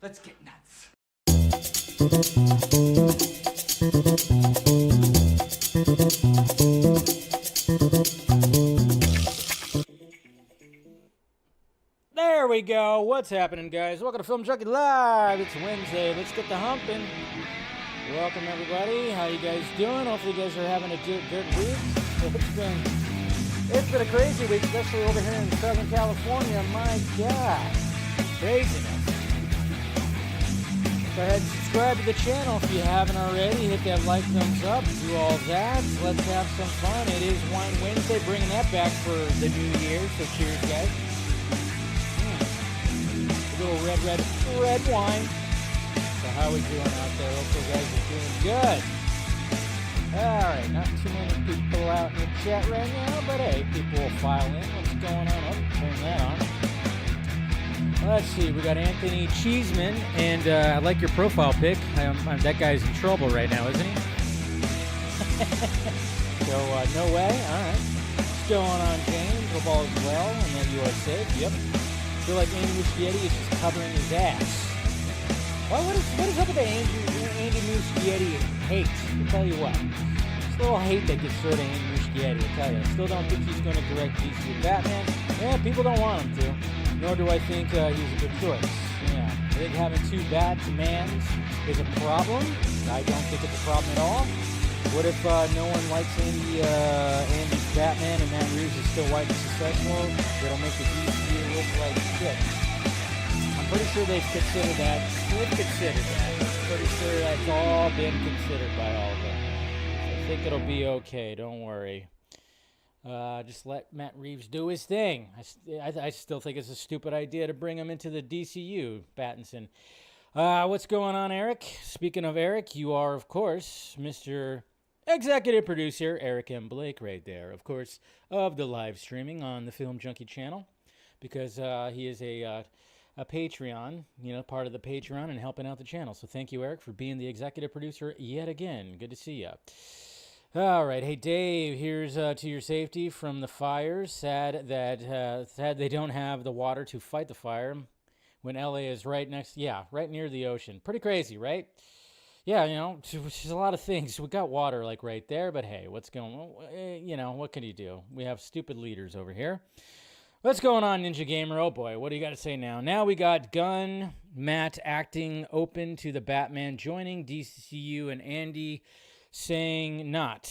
Let's get nuts. There we go. What's happening, guys? Welcome to Film Junkee Live. It's Wednesday. Let's get the humping. Welcome, everybody. How you guys doing? Hopefully, you guys are having a good week. It's been a crazy week, especially over here in Southern California. My God, craziness. Go ahead and subscribe to the channel if you haven't already. Hit that like, thumbs up, do all that. Let's have some fun. It is Wine Wednesday, bringing that back for the new year. So cheers, guys. A little red wine. So how we doing out there? Hopefully you guys are doing good. Alright, not too many people out in the chat right now, but hey, people will file in. What's going on? Oh, turn that on. Let's see, we got Anthony Cheeseman, and I like your profile pic. That guy's in trouble right now, isn't he? So, no way. Alright. What's going on, James? Hope all is well, and that you are safe. Yep. I feel like Andy Muschietti is just covering his ass. Well, what is up with the Andy Muschietti hate? I'll tell you what. It's a little hate that gets sort of Andy Muschietti, I'll tell you. I still don't think he's going to direct DCU Batman. Yeah, people don't want him to. Nor do I think he's a good choice. Yeah, I think having two Batmans is a problem. I don't think it's a problem at all. What if no one likes Andy's Batman and Matt Reeves is still white and successful? It'll make the DCU look like shit. I'm pretty sure they've considered that. I'm pretty sure that's all been considered by all of them. So I think it'll be okay. Don't worry. Just let Matt Reeves do his thing. I still think it's a stupid idea to bring him into the DCU, Pattinson. What's going on, Eric? Speaking of Eric, you are, of course, Mr. Executive Producer Eric M. Blake right there, of course, of the live streaming on the Film Junkee channel, because he is a Patreon, part of the Patreon and helping out the channel. So thank you, Eric, for being the executive producer yet again. Good to see you. All right. Hey, Dave, here's to your safety from the fires. Sad they don't have the water to fight the fire when LA is right near the ocean. Pretty crazy, right? Yeah, there's a lot of things. We got water like right there, but hey, what's going on? What can you do? We have stupid leaders over here. What's going on, Ninja Gamer? Oh boy, what do you got to say now? Now we got Gunn, Matt acting open to the Batman joining DCU, and Andy saying not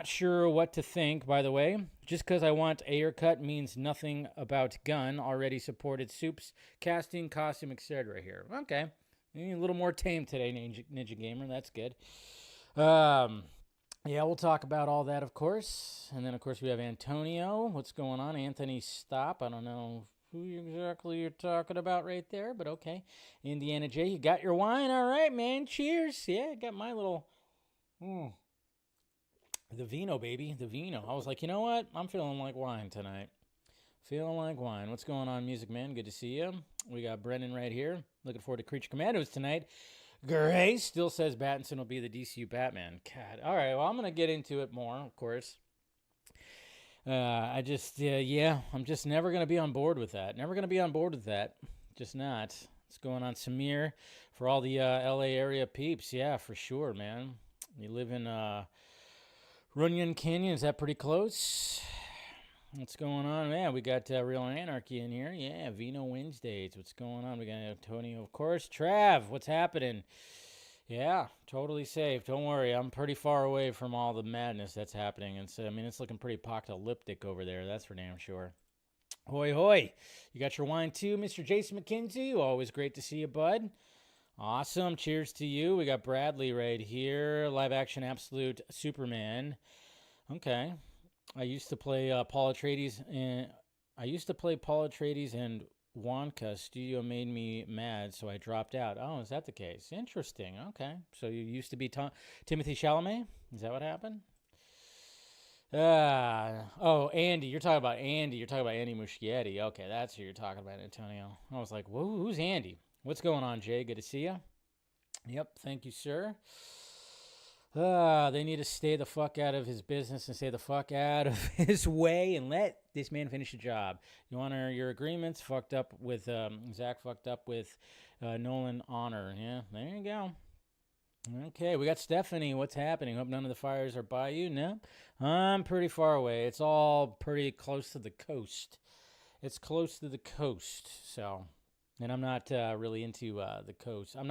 sure what to think. By the way, just because I want Ayer cut means nothing about Gunn. Already supported Soup's casting, costume, etc. here. Okay, a little more tame today, Ninja Gamer. That's good. Yeah, we'll talk about all that, of course. And then, of course, we have Antonio. What's going on? Anthony Stop. I don't know who exactly you're talking about right there, but okay. Indiana J, you got your wine? All right, man. Cheers. Yeah, I got my little... The vino, baby. The vino. I was like, you know what? I'm feeling like wine tonight. Feeling like wine. What's going on, Music Man? Good to see you. We got Brennan right here. Looking forward to Creature Commandos tonight. Grace still says Pattinson will be the DCU Batman. God. All right, well, I'm going to get into it more, of course. I'm just never going to be on board with that. Just not. What's going on, Samir? For all the LA area peeps, yeah, for sure, man. You live in Runyon Canyon. Is that pretty close? What's going on? Yeah, we got Real Anarchy in here. Yeah, Vino Wednesdays. What's going on? We got Antonio, of course. Trav, what's happening? Yeah, totally safe. Don't worry. I'm pretty far away from all the madness that's happening. And so, it's looking pretty apocalyptic over there. That's for damn sure. Hoi, hoi. You got your wine too, Mr. Jason McKenzie. Always great to see you, bud. Awesome. Cheers to you. We got Bradley right here. Live action absolute Superman. Okay. I used to play Paul Atreides and Wonka. Studio made me mad, so I dropped out. Oh, is that the case? Interesting. Okay. So you used to be Timothy Chalamet? Is that what happened? Andy. You're talking about Andy. You're talking about Andy Muschietti. Okay, that's who you're talking about, Antonio. I was like, whoa, who's Andy? What's going on, Jay? Good to see you. Yep, thank you, sir. They need to stay the fuck out of his business and stay the fuck out of his way and let this man finish the job. You honor your agreements. Fucked up with Zach. Fucked up with Nolan. Honor. Yeah, there you go. Okay, we got Stephanie. What's happening? Hope none of the fires are by you. No, I'm pretty far away. It's all pretty close to the coast. It's close to the coast, so. And I'm not really into the coast. I'm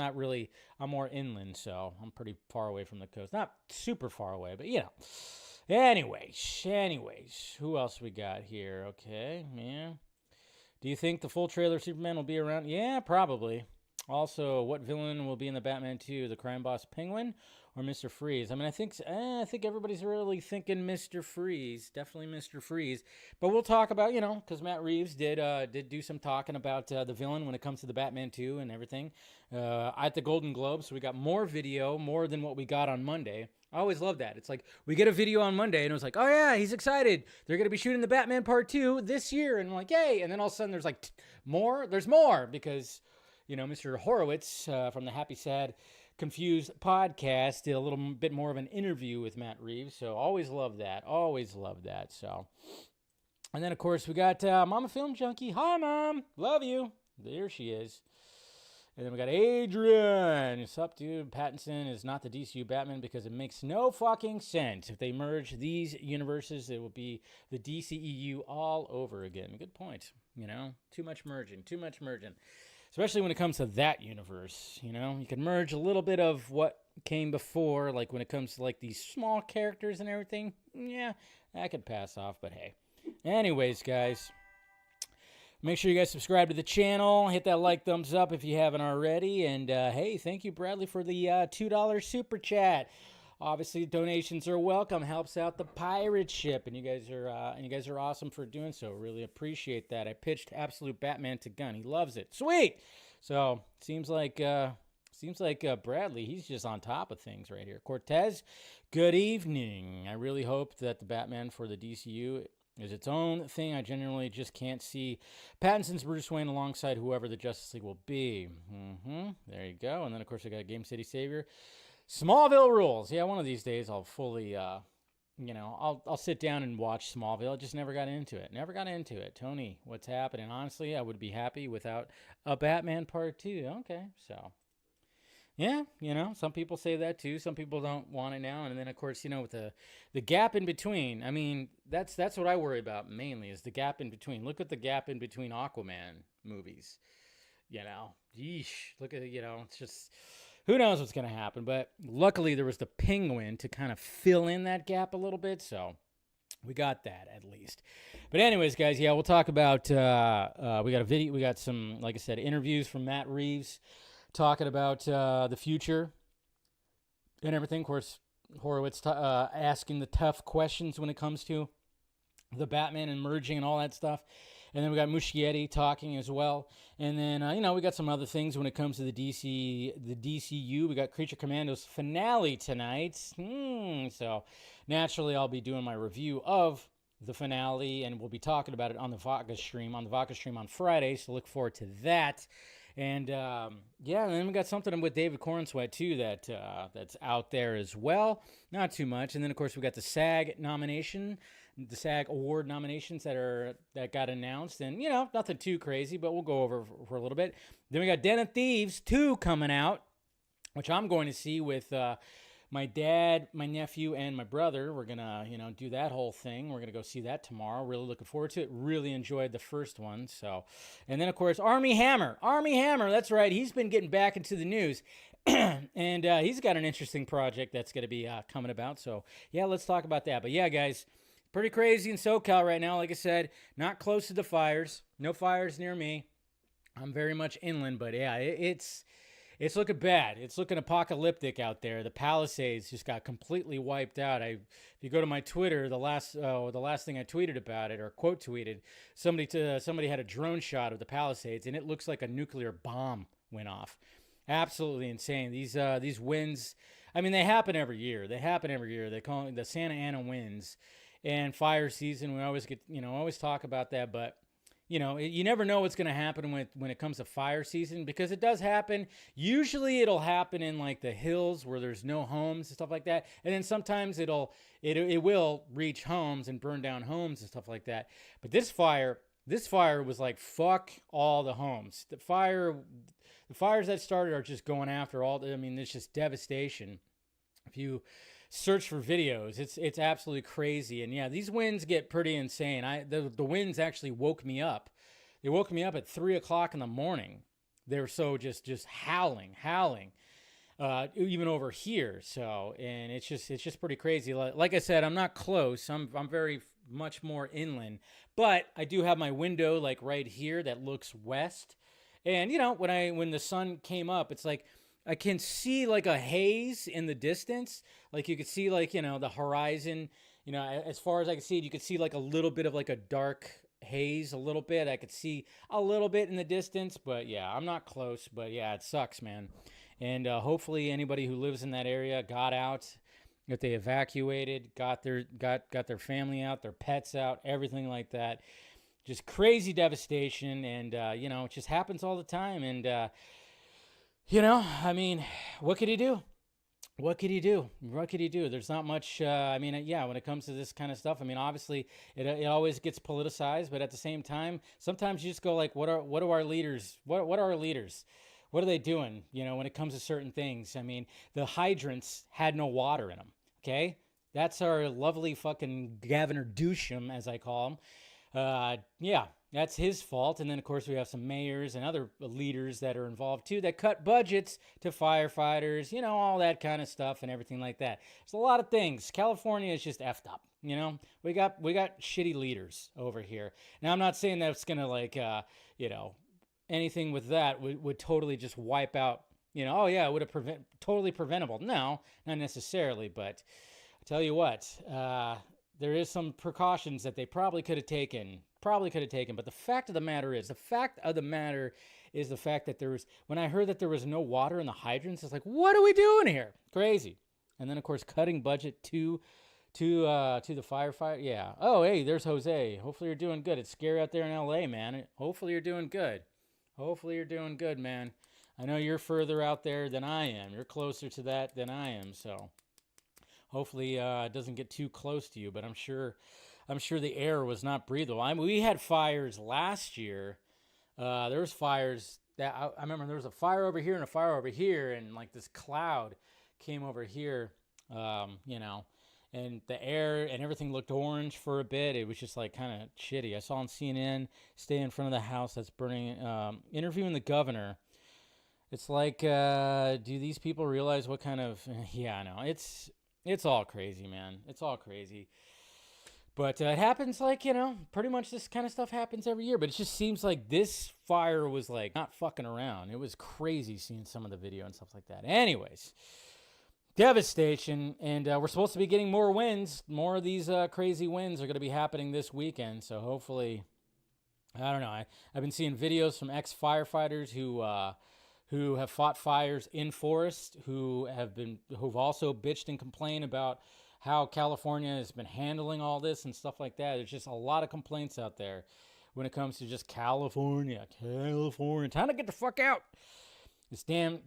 more inland, so I'm pretty far away from the coast. Not super far away, but you know. Anyways, who else we got here? Okay, yeah. Do you think the full trailer Superman will be around? Yeah, probably. Also, what villain will be in the Batman 2? The crime boss Penguin or Mr. Freeze? I mean, I think everybody's really thinking Mr. Freeze. Definitely Mr. Freeze. But we'll talk about, because Matt Reeves did do some talking about the villain when it comes to the Batman 2 and everything at the Golden Globes. So we got more video, more than what we got on Monday. I always love that. It's like we get a video on Monday and it was like, oh yeah, he's excited. They're going to be shooting the Batman Part 2 this year. And I'm like, yay. And then all of a sudden there's like more. There's more because... Mr. Horowitz from the Happy, Sad, Confused podcast did a little bit more of an interview with Matt Reeves. So always love that. So, and then, of course, we got Mama Film Junkee. Hi, Mom. Love you. There she is. And then we got Adrian. What's up, dude? Pattinson is not the DCU Batman because it makes no fucking sense. If they merge these universes, it will be the DCEU all over again. Good point. Too much merging. Especially when it comes to that universe, you can merge a little bit of what came before, like when it comes to like these small characters and everything. Yeah, that could pass off, but hey. Anyways, guys, make sure you guys subscribe to the channel. Hit that like, thumbs up if you haven't already. And hey, thank you, Bradley, for the $2 super chat. Obviously, donations are welcome. Helps out the pirate ship, and you guys are awesome for doing so. Really appreciate that. I pitched Absolute Batman to Gunn. He loves it. Sweet. So seems like Bradley. He's just on top of things right here. Cortez, good evening. I really hope that the Batman for the DCU is its own thing. I genuinely just can't see Pattinson's Bruce Wayne alongside whoever the Justice League will be. There you go. And then of course I got Game City Savior. Smallville rules. Yeah, one of these days I'll fully, I'll sit down and watch Smallville. I just never got into it. Tony, what's happening? Honestly, I would be happy without a Batman Part 2. Okay, so. Yeah, some people say that too. Some people don't want it now. And then, of course, with the gap in between. I mean, that's what I worry about mainly is the gap in between. Look at the gap in between Aquaman movies. Yeesh. Look at, it's just... Who knows what's going to happen, but luckily there was the Penguin to kind of fill in that gap a little bit, so we got that at least. But anyways, guys, yeah, we'll talk about, we got a video, we got some, like I said, interviews from Matt Reeves talking about the future and everything. Of course, Horowitz asking the tough questions when it comes to the Batman and merging and all that stuff. And then we got Muschietti talking as well. And then, we got some other things when it comes to the DCU. We got Creature Commandos finale tonight. So naturally, I'll be doing my review of the finale, and we'll be talking about it on the Vodka stream on Friday. So look forward to that. And and then we got something with David Cornsweet too that's out there as well. Not too much. And then of course we got the SAG Award nominations that got announced, and nothing too crazy, but we'll go over for a little bit. Then we got Den of Thieves 2 coming out, which I'm going to see with my dad, my nephew, and my brother. We're gonna do that whole thing. We're gonna go see that tomorrow. Really looking forward to it. Really enjoyed the first one. So, and then of course Armie Hammer. That's right. He's been getting back into the news. And he's got an interesting project that's going to be coming about. So yeah, let's talk about that. But yeah, guys, pretty crazy in SoCal right now. Like I said, not close to the fires. No fires near me. I'm very much inland, but yeah, it's looking bad. It's looking apocalyptic out there. The Palisades just got completely wiped out. If you go to my Twitter, the last thing I tweeted about it, or quote tweeted, somebody had a drone shot of the Palisades, and it looks like a nuclear bomb went off. Absolutely insane. These winds, I mean, they happen every year. They call it the Santa Ana winds. And fire season, we always talk about that, but you never know what's going to happen when it comes to fire season, because it does happen. Usually it'll happen in like the hills where there's no homes and stuff like that. And then sometimes it will reach homes and burn down homes and stuff like that. But this fire was like, fuck all the homes. The fires that started are just going after it's just devastation. If you search for videos, it's absolutely crazy. And yeah, these winds get pretty insane. The winds actually woke me up. They woke me up at 3:00 in the morning. They were so just howling, even over here. So, and it's just pretty crazy. Like I said, I'm not close. I'm very much more inland, but I do have my window like right here that looks west. And when the sun came up, it's like I can see like a haze in the distance. Like you could see like, the horizon, as far as I can see it, you could see like a little bit of like a dark haze a little bit. I could see a little bit in the distance, but yeah, I'm not close, but yeah, it sucks, man. And hopefully anybody who lives in that area got out, that they evacuated, got their family out, their pets out, everything like that. Just crazy devastation. And, it just happens all the time. And, what could he do? What could he do? There's not much, when it comes to this kind of stuff, obviously it always gets politicized, but at the same time, sometimes you just go like, what are our leaders? What are our leaders? What are they doing? When it comes to certain things. The hydrants had no water in them. Okay. That's our lovely fucking Governor Doucham, as I call him. That's his fault. And then, of course, we have some mayors and other leaders that are involved, too, that cut budgets to firefighters, all that kind of stuff and everything like that. There's a lot of things. California is just effed up, We got shitty leaders over here. Now, I'm not saying that it's going to, anything with that would totally just wipe out, it would have totally preventable. No, not necessarily. But I tell you what, there is some precautions that they probably could have taken. But the fact of the matter is the fact that when I heard that there was no water in the hydrants, it's like, what are we doing here? Crazy. And then, of course, cutting budget to the firefighter. Yeah. Oh, hey, there's Jose. Hopefully you're doing good. It's scary out there in LA, man. Hopefully you're doing good. Man. I know you're further out there than I am. You're closer to that than I am. So hopefully it doesn't get too close to you, but I'm sure the air was not breathable. We had fires last year. There was fires that I remember there was a fire over here and a fire over here, and like this cloud came over here, and the air and everything looked orange for a bit. It was just like kind of shitty. I saw on CNN, stay in front of the house that's burning, interviewing the governor. It's like, do these people realize what kind of, I know. It's all crazy, man. It's all crazy. But it happens pretty much this kind of stuff happens every year. But it just seems like this fire was like not fucking around. It was crazy seeing some of the video and stuff like that. Anyways, devastation. And we're supposed to be getting more winds. More of these crazy winds are going to be happening this weekend. So hopefully, I don't know. I've been seeing videos from ex-firefighters who have fought fires in forests, who've also bitched and complained about how California has been handling all this and stuff like that. There's just a lot of complaints out there when it comes to just California. Time to get the fuck out. This damn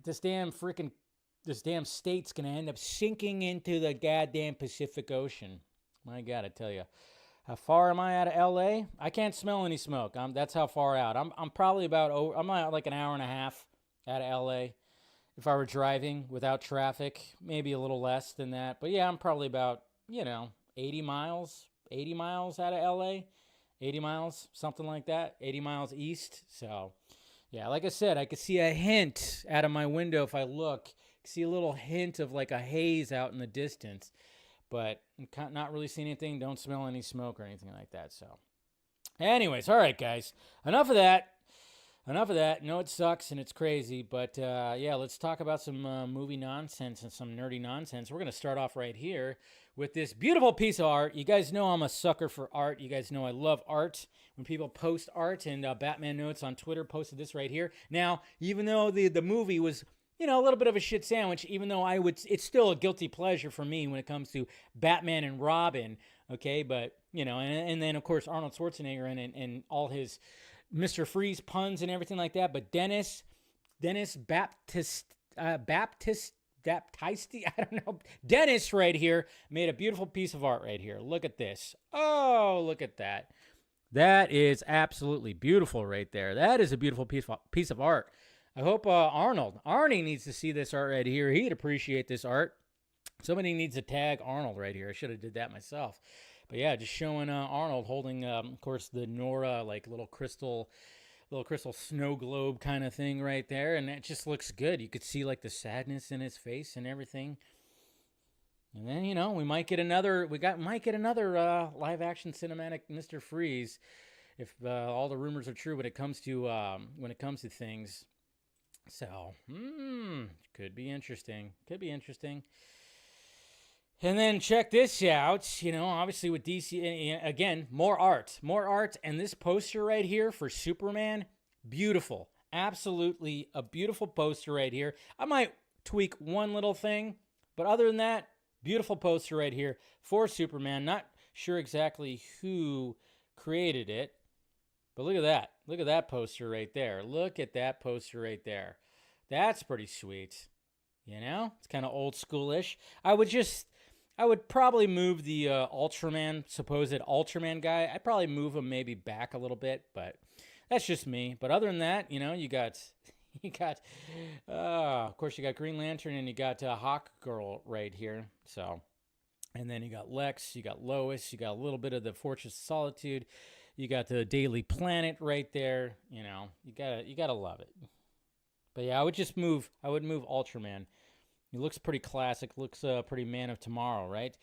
state's gonna end up sinking into the goddamn Pacific Ocean. My God, I tell you. How far am I out of LA? I can't smell any smoke. That's how far out. I'm probably I'm like an hour and a half out of LA. If I were driving without traffic, maybe a little less than that. But yeah, I'm probably about, 80 miles out of LA. 80 miles, something like that. 80 miles east. So yeah, like I said, I could see a hint out of my window if I look. See a little hint of like a haze out in the distance. But not really seeing anything. Don't smell any smoke or anything like that. So anyways, all right, guys. Enough of that. No, it sucks and it's crazy, but let's talk about some movie nonsense and some nerdy nonsense. We're going to start off right here with this beautiful piece of art. You guys know I'm a sucker for art. You guys know I love art. When people post art, and Batman Notes on Twitter posted this right here. Now, even though the movie was, a little bit of a shit sandwich, even though it's still a guilty pleasure for me when it comes to Batman and Robin, okay? But, and then, of course, Arnold Schwarzenegger and all his Mr. Freeze puns and everything like that. But Dennis Baptiste, I don't know. Dennis right here made a beautiful piece of art right here. Look at this. Oh, look at that. That is absolutely beautiful right there. That is a beautiful piece of art. I hope Arnie needs to see this art right here. He'd appreciate this art. Somebody needs to tag Arnold right here. I should have did that myself. But yeah, just showing Arnold holding, of course, the Nora like little crystal snow globe kind of thing right there, and it just looks good. You could see like the sadness in his face and everything. And then we might get another live action cinematic Mr. Freeze if all the rumors are true when it comes to things. So could be interesting. And then check this out, obviously with DC, again, more art, and this poster right here for Superman, beautiful, absolutely a beautiful poster right here. I might tweak one little thing, but other than that, beautiful poster right here for Superman. Not sure exactly who created it, but look at that poster right there. That's pretty sweet. It's kind of old schoolish. I would probably move the supposed Ultraman guy. I'd probably move him maybe back a little bit, but that's just me. But other than that, you got, of course, you got Green Lantern and you got Hawk Girl right here. So, and then you got Lex, you got Lois, you got a little bit of the Fortress of Solitude, you got the Daily Planet right there. You gotta love it. But yeah, I would move Ultraman. He looks pretty classic, looks pretty Man of Tomorrow, right?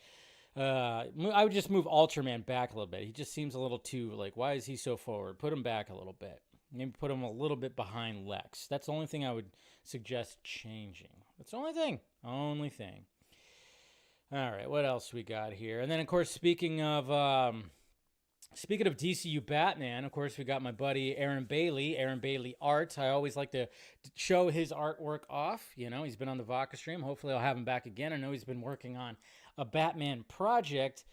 I would just move Ultraman back a little bit. He just seems a little too, why is he so forward? Put him back a little bit. Maybe put him a little bit behind Lex. That's the only thing I would suggest changing. That's the only thing. All right, what else we got here? And then, of course, speaking of DCU Batman, of course, we got my buddy Aaron Bailey Art. I always like to show his artwork off. He's been on the Vodka stream. Hopefully I'll have him back again. I know he's been working on a Batman project,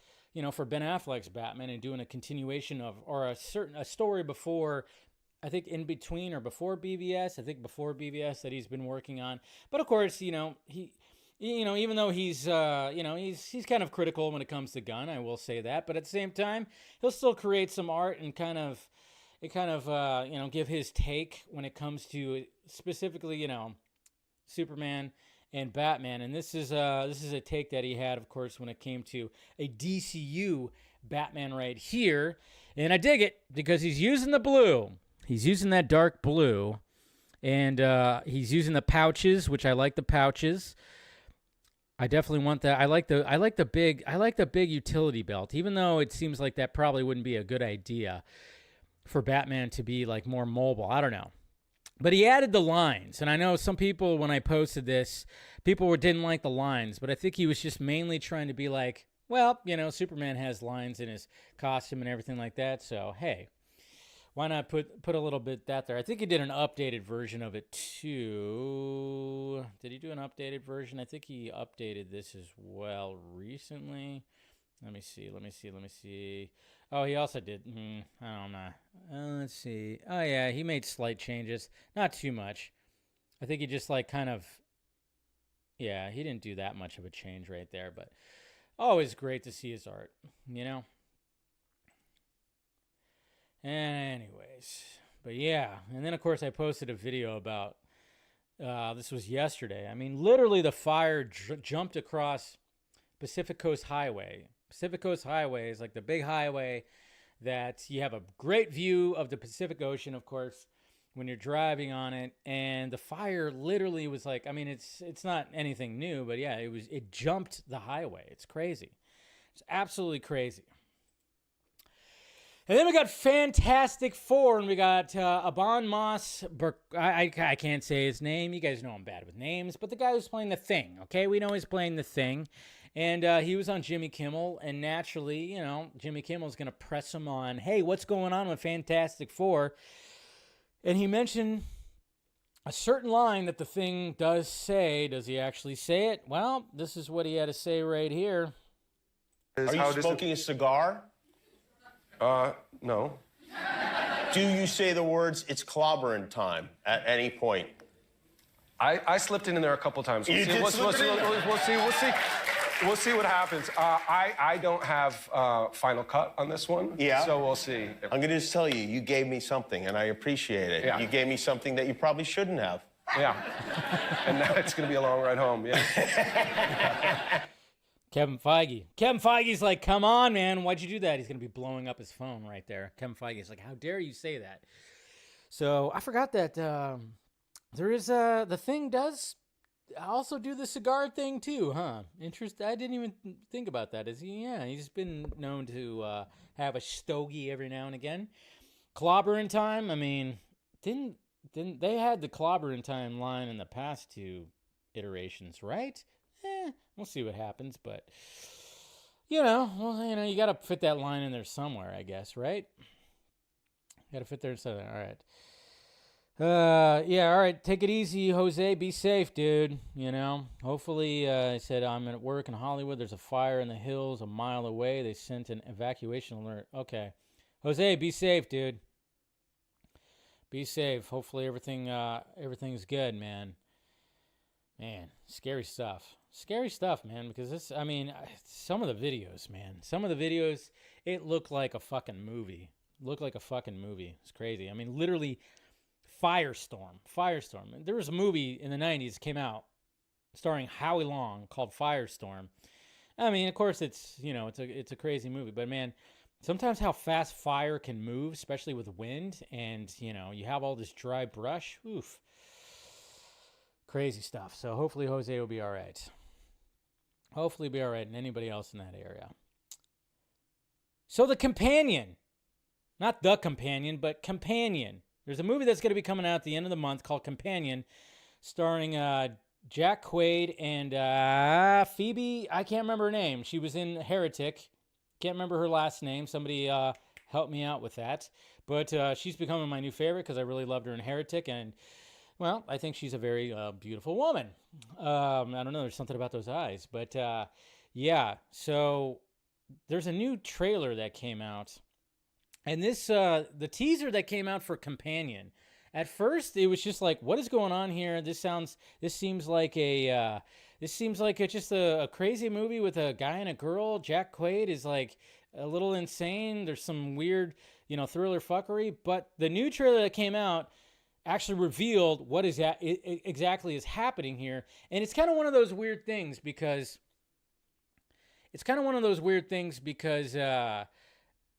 for Ben Affleck's Batman and doing a continuation of, or a story before, I think in between or before BVS. I think before BVS that he's been working on. But of course, even though he's kind of critical when it comes to Gunn, I will say that. But at the same time, he'll still create some art and kind of give his take when it comes to specifically, Superman and Batman. And this is a take that he had, of course, when it came to a DCU Batman right here. And I dig it because he's using the blue. He's using that dark blue, and he's using the pouches, which I like the pouches. I definitely want that. I like the big utility belt, even though it seems like that probably wouldn't be a good idea for Batman to be more mobile. I don't know. But he added the lines, and I know some people, when I posted this, people didn't like the lines, but I think he was just mainly trying to be Superman has lines in his costume and everything like that, so hey, why not put a little bit that there? I think he did an updated version of it too. Did he do an updated version? I think he updated this as well recently. Let me see. Oh, he also did. I don't know. Let's see. Oh, yeah, he made slight changes. Not too much. I think he just he didn't do that much of a change right there. But always great to see his art, And anyways, but yeah. And then, of course, I posted a video about, this was yesterday. I mean, literally the fire jumped across Pacific Coast Highway. Pacific Coast Highway is the big highway that you have a great view of the Pacific Ocean, of course, when you're driving on it. And the fire literally was it's not anything new, but yeah, it jumped the highway. It's crazy. It's absolutely crazy. And then we got Fantastic Four, and we got Aban Moss. I can't say his name. You guys know I'm bad with names, but the guy who's playing the Thing, okay? We know he's playing the Thing. And he was on Jimmy Kimmel, and naturally, Jimmy Kimmel's going to press him on, hey, what's going on with Fantastic Four? And he mentioned a certain line that the Thing does say. Does he actually say it? Well, this is what he had to say right here. Are you smoking a cigar? No. Do you say the words, it's clobbering time at any point? I slipped in there a couple times. We'll see what happens. I don't have final cut on this one. Yeah. So we'll see. I'm going to just tell you, you gave me something, and I appreciate it. Yeah. You gave me something that you probably shouldn't have. Yeah. And now it's going to be a long ride home, yeah. Kevin Feige. Kevin Feige's like, come on, man. Why'd you do that? He's going to be blowing up his phone right there. Kevin Feige's like, how dare you say that? So I forgot that there is the thing does also do the cigar thing too, huh? Interesting. I didn't even think about that. Is he? Yeah, he's been known to have a stogie every now and again. Clobbering time. I mean, didn't they had the clobbering time line in the past two iterations, right? We'll see what happens, but you got to fit that line in there somewhere, I guess, right? Got to fit there somewhere. All right. All right. Take it easy, Jose. Be safe, dude. Hopefully, I said I'm at work in Hollywood. There's a fire in the hills a mile away. They sent an evacuation alert. Okay. Jose, be safe, dude. Be safe. Hopefully everything's good, man. Man, scary stuff. Scary stuff, man, because some of the videos, it looked like a fucking movie. It's crazy. I mean, literally Firestorm. There was a movie in the 90s came out starring Howie Long called Firestorm. I mean, of course it's a crazy movie, but man, sometimes how fast fire can move, especially with wind, and you have all this dry brush. Oof. Crazy stuff. So hopefully Jose will be all right. And anybody else in that area. So The Companion. Not The Companion, but Companion. There's a movie that's going to be coming out at the end of the month called Companion, starring Jack Quaid and Phoebe. I can't remember her name. She was in Heretic. Can't remember her last name. Somebody help me out with that. But she's becoming my new favorite because I really loved her in Heretic. And, well, I think she's a very beautiful woman. I don't know. There's something about those eyes. But, yeah. So there's a new trailer that came out. And this, the teaser that came out for Companion, at first it was just like, what is going on here? This seems like just a crazy movie with a guy and a girl. Jack Quaid is like a little insane. There's some weird, thriller fuckery. But the new trailer that came out actually revealed what is exactly is happening here. And it's kind of one of those weird things because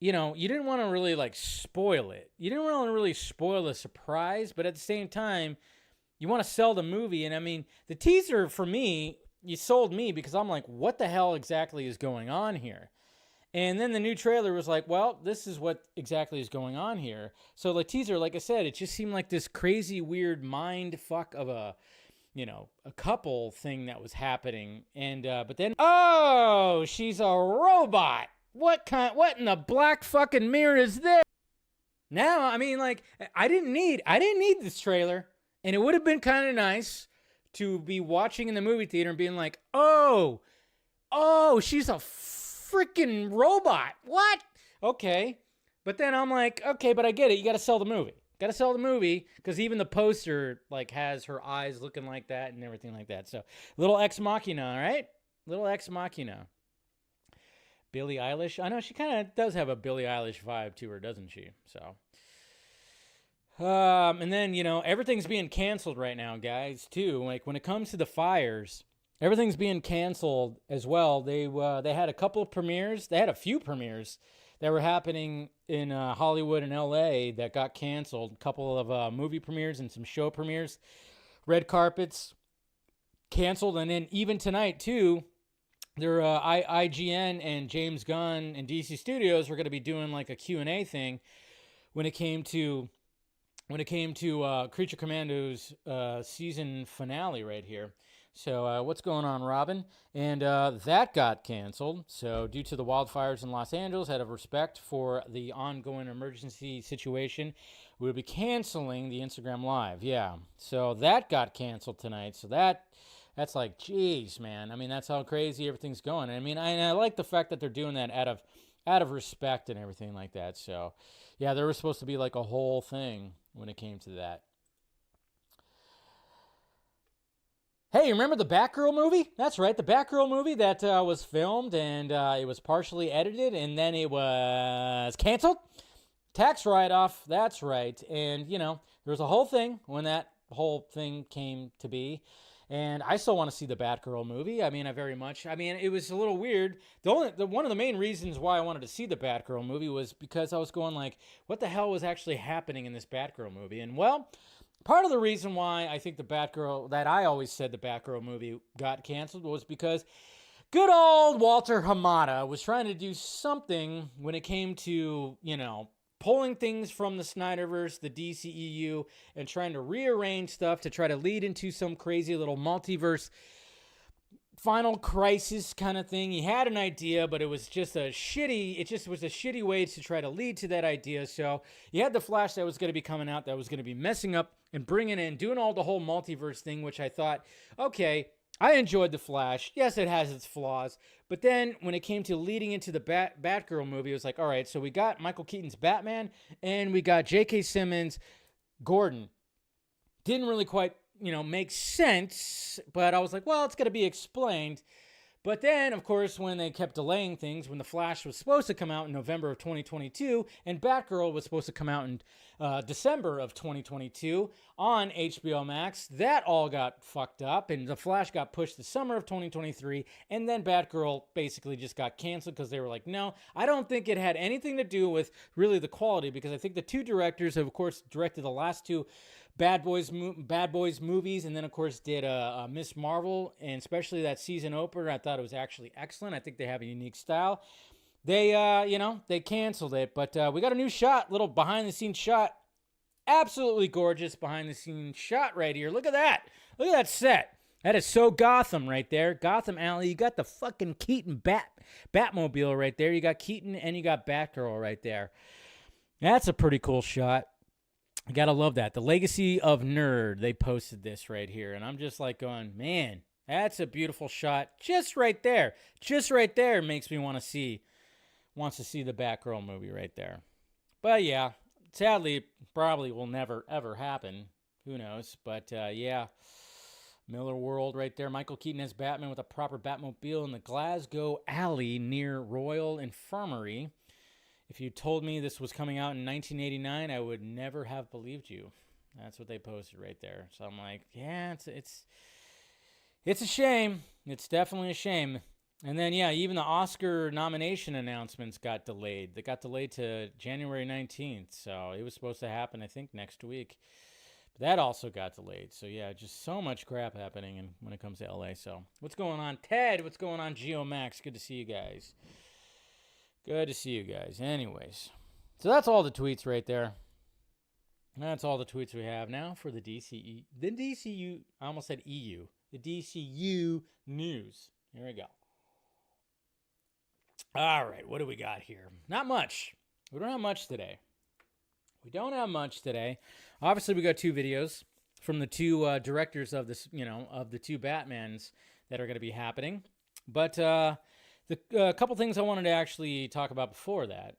you didn't want to really spoil it. You didn't want to really spoil the surprise, but at the same time, you want to sell the movie. And I mean, the teaser for me, you sold me because I'm like, what the hell exactly is going on here? And then the new trailer was like, well, this is what exactly is going on here. So the teaser, like I said, it just seemed like this crazy, weird mind fuck of a couple thing that was happening. And, but then, oh, she's a robot. What in the black fucking mirror is this? Now, I mean, I didn't need this trailer. And it would have been kind of nice to be watching in the movie theater and being like, oh, she's a freaking robot. What? Okay. But then I'm like, okay, but I get it. You got to sell the movie. Because even the poster has her eyes looking like that and everything like that. So little ex machina, all right? Little ex machina. Billie Eilish. I know she kind of does have a Billie Eilish vibe to her, doesn't she? So, and then, everything's being canceled right now, guys, too. When it comes to the fires, everything's being canceled as well. They had a couple of premieres. They had a few premieres that were happening in Hollywood and LA that got canceled. A couple of movie premieres and some show premieres. Red carpets canceled. And then even tonight, too, their IGN and James Gunn and DC Studios were going to be doing a Q&A thing when it came to Creature Commandos season finale right here. So what's going on, Robin? And that got canceled. So due to the wildfires in Los Angeles, out of respect for the ongoing emergency situation, we'll be canceling the Instagram Live. Yeah. So that got canceled tonight. So that's like, geez, man. I mean, that's how crazy everything's going. I mean, I like the fact that they're doing that out of out of respect and everything like that. So, yeah, there was supposed to be like a whole thing when it came to that. Hey, remember the Batgirl movie? That's right, the Batgirl movie that was filmed and it was partially edited and then it was canceled. Tax write-off, that's right. And, you know, there was a whole thing when that whole thing came to be. And I still want to see the Batgirl movie. I mean, it was a little weird. One of the main reasons why I wanted to see the Batgirl movie was because I was going like, what the hell was actually happening in this Batgirl movie? And, well, part of the reason why I think I always said the Batgirl movie got canceled was because good old Walter Hamada was trying to do something when it came to, you know, pulling things from the Snyderverse, the DCEU, and trying to rearrange stuff to try to lead into some crazy little multiverse final crisis kind of thing. He had an idea, but it was just a shitty way to try to lead to that idea. So you had the Flash that was going to be coming out, that was going to be messing up and bringing in, doing all the whole multiverse thing, which I thought, okay, I enjoyed the Flash. Yes, it has its flaws. But then when it came to leading into the Batgirl movie, it was like, all right, so we got Michael Keaton's Batman and we got J.K. Simmons' Gordon. Didn't really quite, you know, make sense, but I was like, well, it's going to be explained. But then, of course, when they kept delaying things, when The Flash was supposed to come out in November of 2022, and Batgirl was supposed to come out in December of 2022 on HBO Max, that all got fucked up, and The Flash got pushed to summer of 2023, and then Batgirl basically just got canceled because they were like, no, I don't think it had anything to do with really the quality, because I think the two directors have, of course, directed the last two Bad Boys movies, and then of course did Miss Marvel, and especially that season opener. I thought it was actually excellent. I think they have a unique style. They they canceled it, but we got a new shot, little behind the scenes shot, absolutely gorgeous behind the scenes shot right here. Look at that set. That is so Gotham right there, Gotham Alley. You got the fucking Keaton Batmobile right there. You got Keaton and you got Batgirl right there. That's a pretty cool shot. I gotta love that. The Legacy of Nerd, they posted this right here. And I'm just like going, man, that's a beautiful shot. Just right there. Just right there makes me wants to see the Batgirl movie right there. But yeah, sadly, it probably will never, ever happen. Who knows? But yeah, Miller World right there. Michael Keaton as Batman with a proper Batmobile in the Glasgow Alley near Royal Infirmary. If you told me this was coming out in 1989, I would never have believed you. That's what they posted right there. So I'm like, yeah, it's a shame. It's definitely a shame. And then, yeah, even the Oscar nomination announcements got delayed. They got delayed to January 19th. So it was supposed to happen, I think, next week. But that also got delayed. So, yeah, just so much crap happening when it comes to LA. So what's going on, Ted? What's going on, GeoMax? Good to see you guys. Good to see you guys. Anyways, so that's all the tweets right there. That's all the tweets we have now for the DCU. I almost said EU. The DCU news. Here we go. All right, what do we got here? Not much. We don't have much today. Obviously, we got two videos from the two directors of this, of the two Batmans that are going to be happening. But the couple things I wanted to actually talk about before that,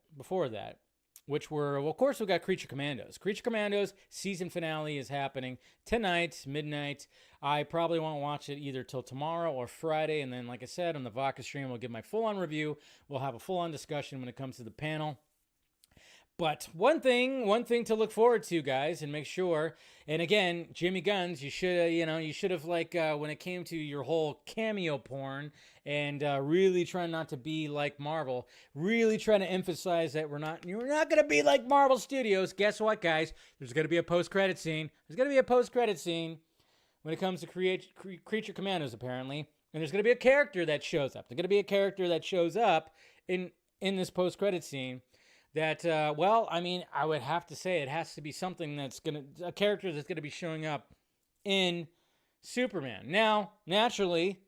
which were, well, of course, we got Creature Commandos. Creature Commandos season finale is happening tonight, midnight. I probably won't watch it either till tomorrow or Friday. And then, like I said, on the Vodka stream, we'll give my full-on review. We'll have a full-on discussion when it comes to the panel. But one thing to look forward to, guys, and make sure. And again, Jimmy Guns, you should have like when it came to your whole cameo porn and really trying not to be like Marvel, really trying to emphasize that you're not going to be like Marvel Studios. Guess what, guys? There's going to be a post-credit scene. When it comes to Creature Commandos, apparently, and there's going to be a character that shows up. There's going to be a character that shows up in this post-credit scene. That, I would have to say it has to be something a character that's going to be showing up in Superman. Now, naturally,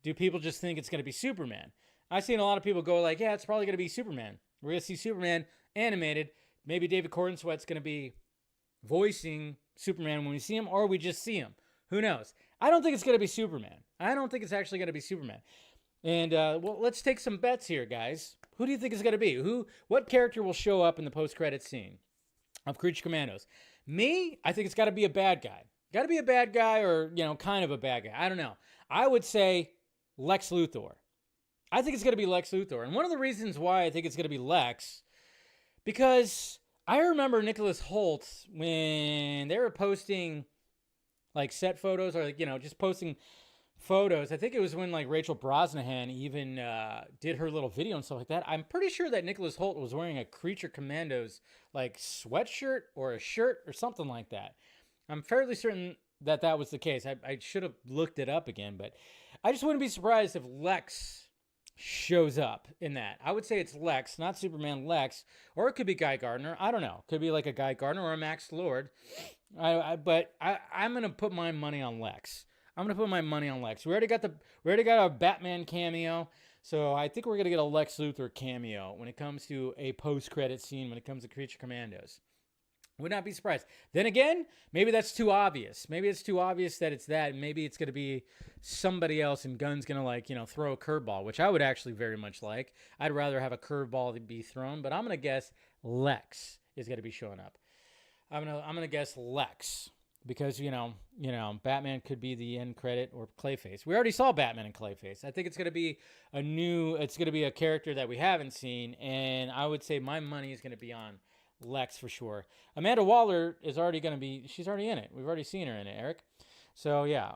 do people just think it's going to be Superman? I've seen a lot of people go like, yeah, it's probably going to be Superman. We're going to see Superman animated. Maybe David Cornsweat's going to be voicing Superman when we see him, or we just see him. Who knows? I don't think it's going to be Superman. I don't think it's actually going to be Superman. And well, let's take some bets here, guys. Who do you think is going to be? What character will show up in the post-credit scene of Creature Commandos? Me, I think it's got to be a bad guy. Got to be a bad guy, or kind of a bad guy. I don't know. I would say Lex Luthor. I think it's going to be Lex Luthor, and one of the reasons why I think it's going to be Lex, because I remember Nicholas Hoult when they were posting like set photos, or just posting photos. I think it was when like Rachel Brosnahan even did her little video and stuff like that. I'm pretty sure that Nicholas Hoult was wearing a Creature Commandos like sweatshirt or a shirt or something like that. I'm fairly certain that that was the case. I should have looked it up again, but I just wouldn't be surprised if Lex shows up in that. I would say it's Lex, not Superman, Lex, or it could be Guy Gardner. I don't know. Could be like a Guy Gardner or a Max Lord. But I'm gonna put my money on Lex. I'm gonna put my money on Lex. We already got a Batman cameo, so I think we're gonna get a Lex Luthor cameo when it comes to a post-credit scene. When it comes to Creature Commandos, would not be surprised. Then again, maybe that's too obvious. Maybe it's too obvious that it's that. Maybe it's gonna be somebody else, and Gunn's gonna throw a curveball, which I would actually very much like. I'd rather have a curveball to be thrown, but I'm gonna guess Lex is gonna be showing up. I'm gonna guess Lex. Because, Batman could be the end credit, or Clayface. We already saw Batman and Clayface. I think it's going to be a character that we haven't seen, and I would say my money is going to be on Lex for sure. Amanda Waller is already going to be, she's already in it. We've already seen her in it, Eric. So, yeah,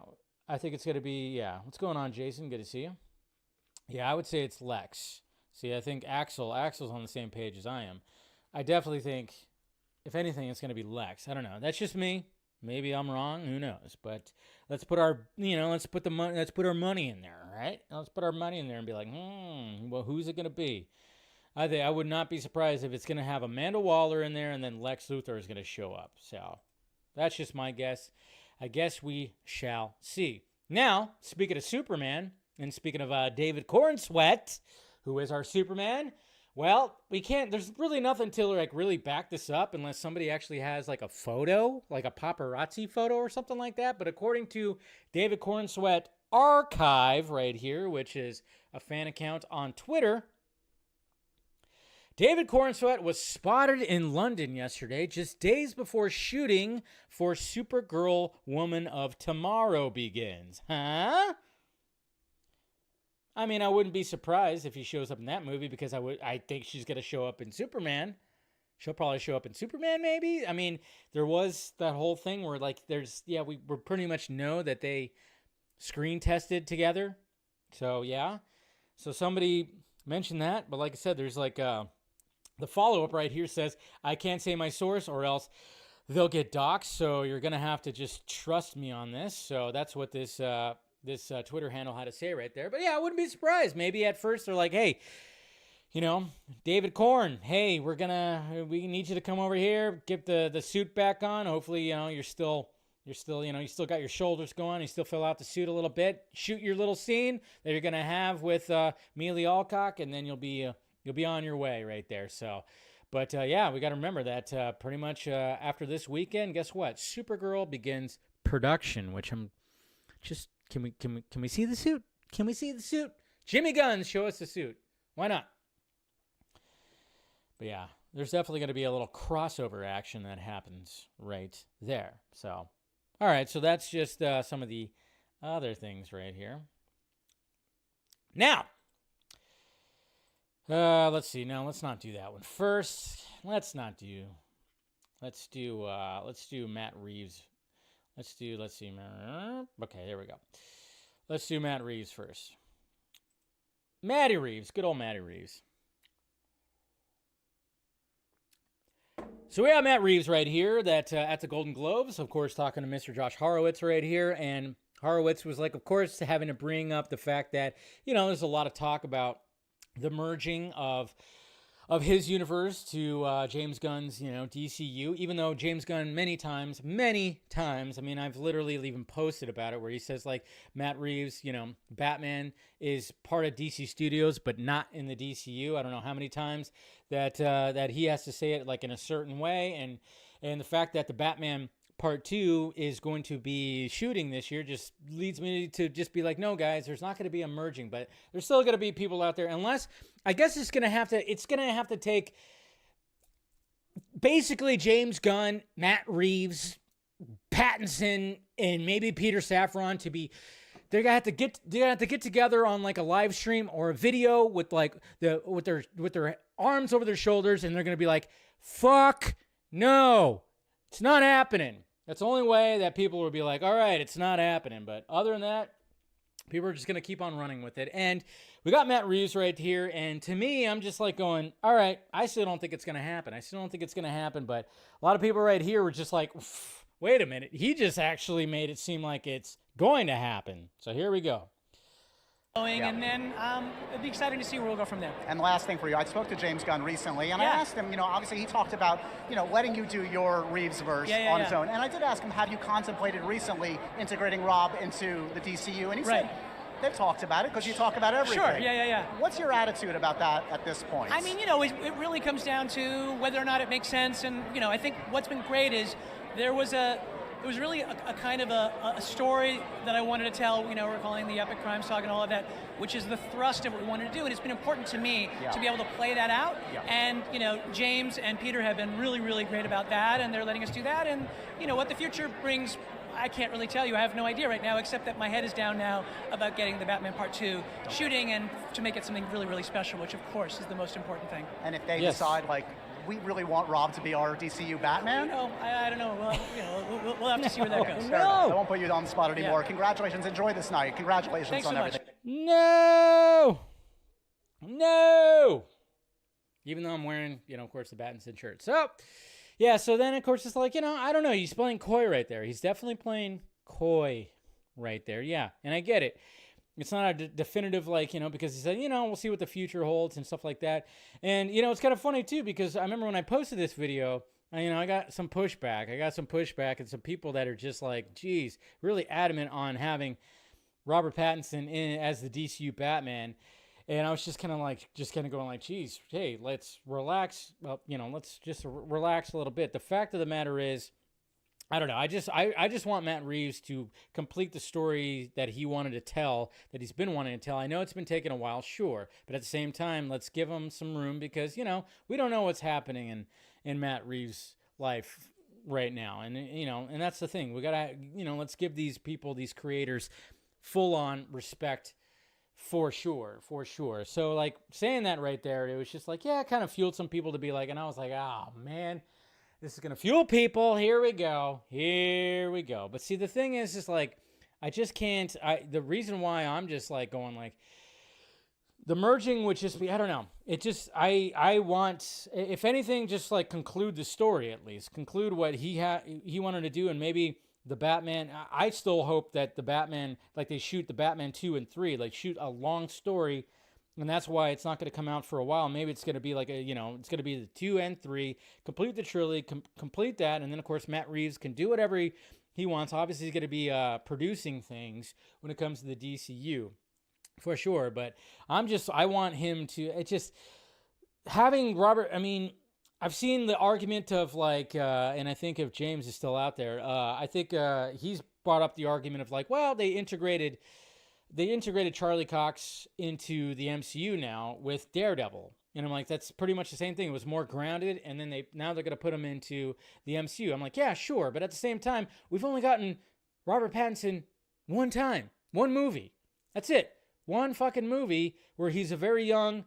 I think it's going to be, What's going on, Jason? Good to see you. Yeah, I would say it's Lex. See, I think Axel's on the same page as I am. I definitely think, if anything, it's going to be Lex. I don't know. That's just me. Maybe I'm wrong. Who knows? But let's put our money in there, right? Let's put our money in there and be like, well, who's it gonna be? I would not be surprised if it's gonna have Amanda Waller in there, and then Lex Luthor is gonna show up. So that's just my guess. I guess we shall see. Now, speaking of Superman, and speaking of David Cornsweet, who is our Superman. Well, we can't, there's really nothing to really back this up unless somebody actually has like a photo, like a paparazzi photo or something like that. But according to David Cornsweet Archive right here, which is a fan account on Twitter, David Cornsweet was spotted in London yesterday, just days before shooting for Supergirl Woman of Tomorrow begins. Huh? I mean, I wouldn't be surprised if he shows up in that movie, because I think she's going to show up in Superman. She'll probably show up in Superman, maybe. I mean, there was that whole thing where we pretty much know that they screen tested together. So, yeah. So somebody mentioned that. But like I said, there's the follow-up right here says, I can't say my source or else they'll get doxxed. So you're going to have to just trust me on this. So that's what this Twitter handle had to say right there. But yeah, I wouldn't be surprised. Maybe at first they're like, hey, David Corn, hey, we need you to come over here, get the suit back on. Hopefully, you still got your shoulders going. You still fill out the suit a little bit. Shoot your little scene that you're gonna have with Mealy Alcock, and then you'll be on your way right there. So, but yeah, we got to remember that pretty much after this weekend, guess what? Supergirl begins production, which I'm just. Can we see the suit? Can we see the suit? Jimmy Guns, show us the suit. Why not? But yeah, there's definitely going to be a little crossover action that happens right there. So, all right, so that's just some of the other things right here. Now, let's see. No, let's not do that one first. Let's do Matt Reeves. Let's see. Okay, there we go. Let's do Matt Reeves first. Matty Reeves, good old Matty Reeves. So we have Matt Reeves right here that at the Golden Globes, of course, talking to Mr. Josh Horowitz right here. And Horowitz was like, of course, having to bring up the fact that, there's a lot of talk about the merging of his universe to James Gunn's, DCU, even though James Gunn many times, I mean, I've literally even posted about it, where he says, Matt Reeves, Batman is part of DC Studios, but not in the DCU. I don't know how many times that he has to say it, in a certain way. And the fact that the Batman Part 2 is going to be shooting this year just leads me to just be like, no, guys, there's not going to be a merging, but there's still going to be people out there. Unless, I guess it's going to have to take basically James Gunn, Matt Reeves, Pattinson, and maybe Peter Safran to be. They're gonna have to get together on like a live stream or a video with like with their arms over their shoulders, and they're gonna be like, "Fuck no, it's not happening." That's the only way that people will be like, "All right, it's not happening." But other than that, people are just gonna keep on running with it. And we got Matt Reeves right here, and to me, I'm just like going, "All right, I still don't think it's gonna happen. I still don't think it's gonna happen." But a lot of people right here were just like, "Wait a minute, he just actually made it seem like it's going to happen." So here we go. And then it'd be exciting to see where we'll go from there. And last thing for you, I spoke to James Gunn recently, and I Yeah. asked him, obviously he talked about, letting you do your Reeves verse on his own. And I did ask him, have you contemplated recently integrating Rob into the DCU? And he said, they've talked about it, because you talk about everything. Sure, yeah. What's your attitude about that at this point? I mean, it really comes down to whether or not it makes sense. And, I think what's been great is it was really a kind of a story that I wanted to tell, we're calling the epic crime saga and all of that, which is the thrust of what we wanted to do. And it's been important to me to be able to play that out. Yeah. And, James and Peter have been really, really great about that, and they're letting us do that. And, what the future brings, I can't really tell you. I have no idea right now, except that my head is down now about getting the Batman Part 2 shooting and to make it something really, really special, which, of course, is the most important thing. And if they decide, we really want Rob to be our DCU Batman? I don't know. Well, we'll have to see where that goes. I won't put you on the spot anymore. Yeah. Congratulations. Enjoy this night. Congratulations. Thanks on so everything. Much. No. Even though I'm wearing, of course, the Pattinson shirt. So, yeah, so then, of course, it's like, I don't know. He's playing coy right there. He's definitely playing coy right there. Yeah, and I get it. It's not a definitive, because he said, we'll see what the future holds and stuff like that. And, it's kind of funny, too, because I remember when I posted this video, I got some pushback. And some people that are just like, geez, really adamant on having Robert Pattinson in as the DCU Batman. And I was just kind of going like, geez, hey, let's relax. Well, let's just relax a little bit. The fact of the matter is, I don't know. I just want Matt Reeves to complete the story that he wanted to tell, that he's been wanting to tell. I know it's been taking a while, sure, but at the same time, let's give him some room because we don't know what's happening in Matt Reeves' life right now, and that's the thing. We gotta let's give these people, these creators, full on respect. For sure. So saying that right there, it was just like, yeah, it kind of fueled some people to be like, and I was like, oh man. This is going to fuel people. Here we go. But see, the thing is just I just can't. The reason why I'm just going the merging would just be, I don't know. It just, I want, if anything, just conclude the story at least. Conclude what he wanted to do, and maybe the Batman. I still hope that the Batman, they shoot the Batman 2 and 3, shoot a long story. And that's why it's not going to come out for a while. Maybe it's going to be it's going to be the 2 and 3, complete the trilogy, complete that. And then, of course, Matt Reeves can do whatever he wants. Obviously, he's going to be producing things when it comes to the DCU, for sure. But I want him to, having Robert, I've seen the argument of and I think if James is still out there, I think he's brought up the argument of well, they integrated Charlie Cox into the MCU now with Daredevil. And I'm like, that's pretty much the same thing. It was more grounded, and then now they're going to put him into the MCU. I'm like, yeah, sure. But at the same time, we've only gotten Robert Pattinson one time, one movie. That's it. One fucking movie where he's a very young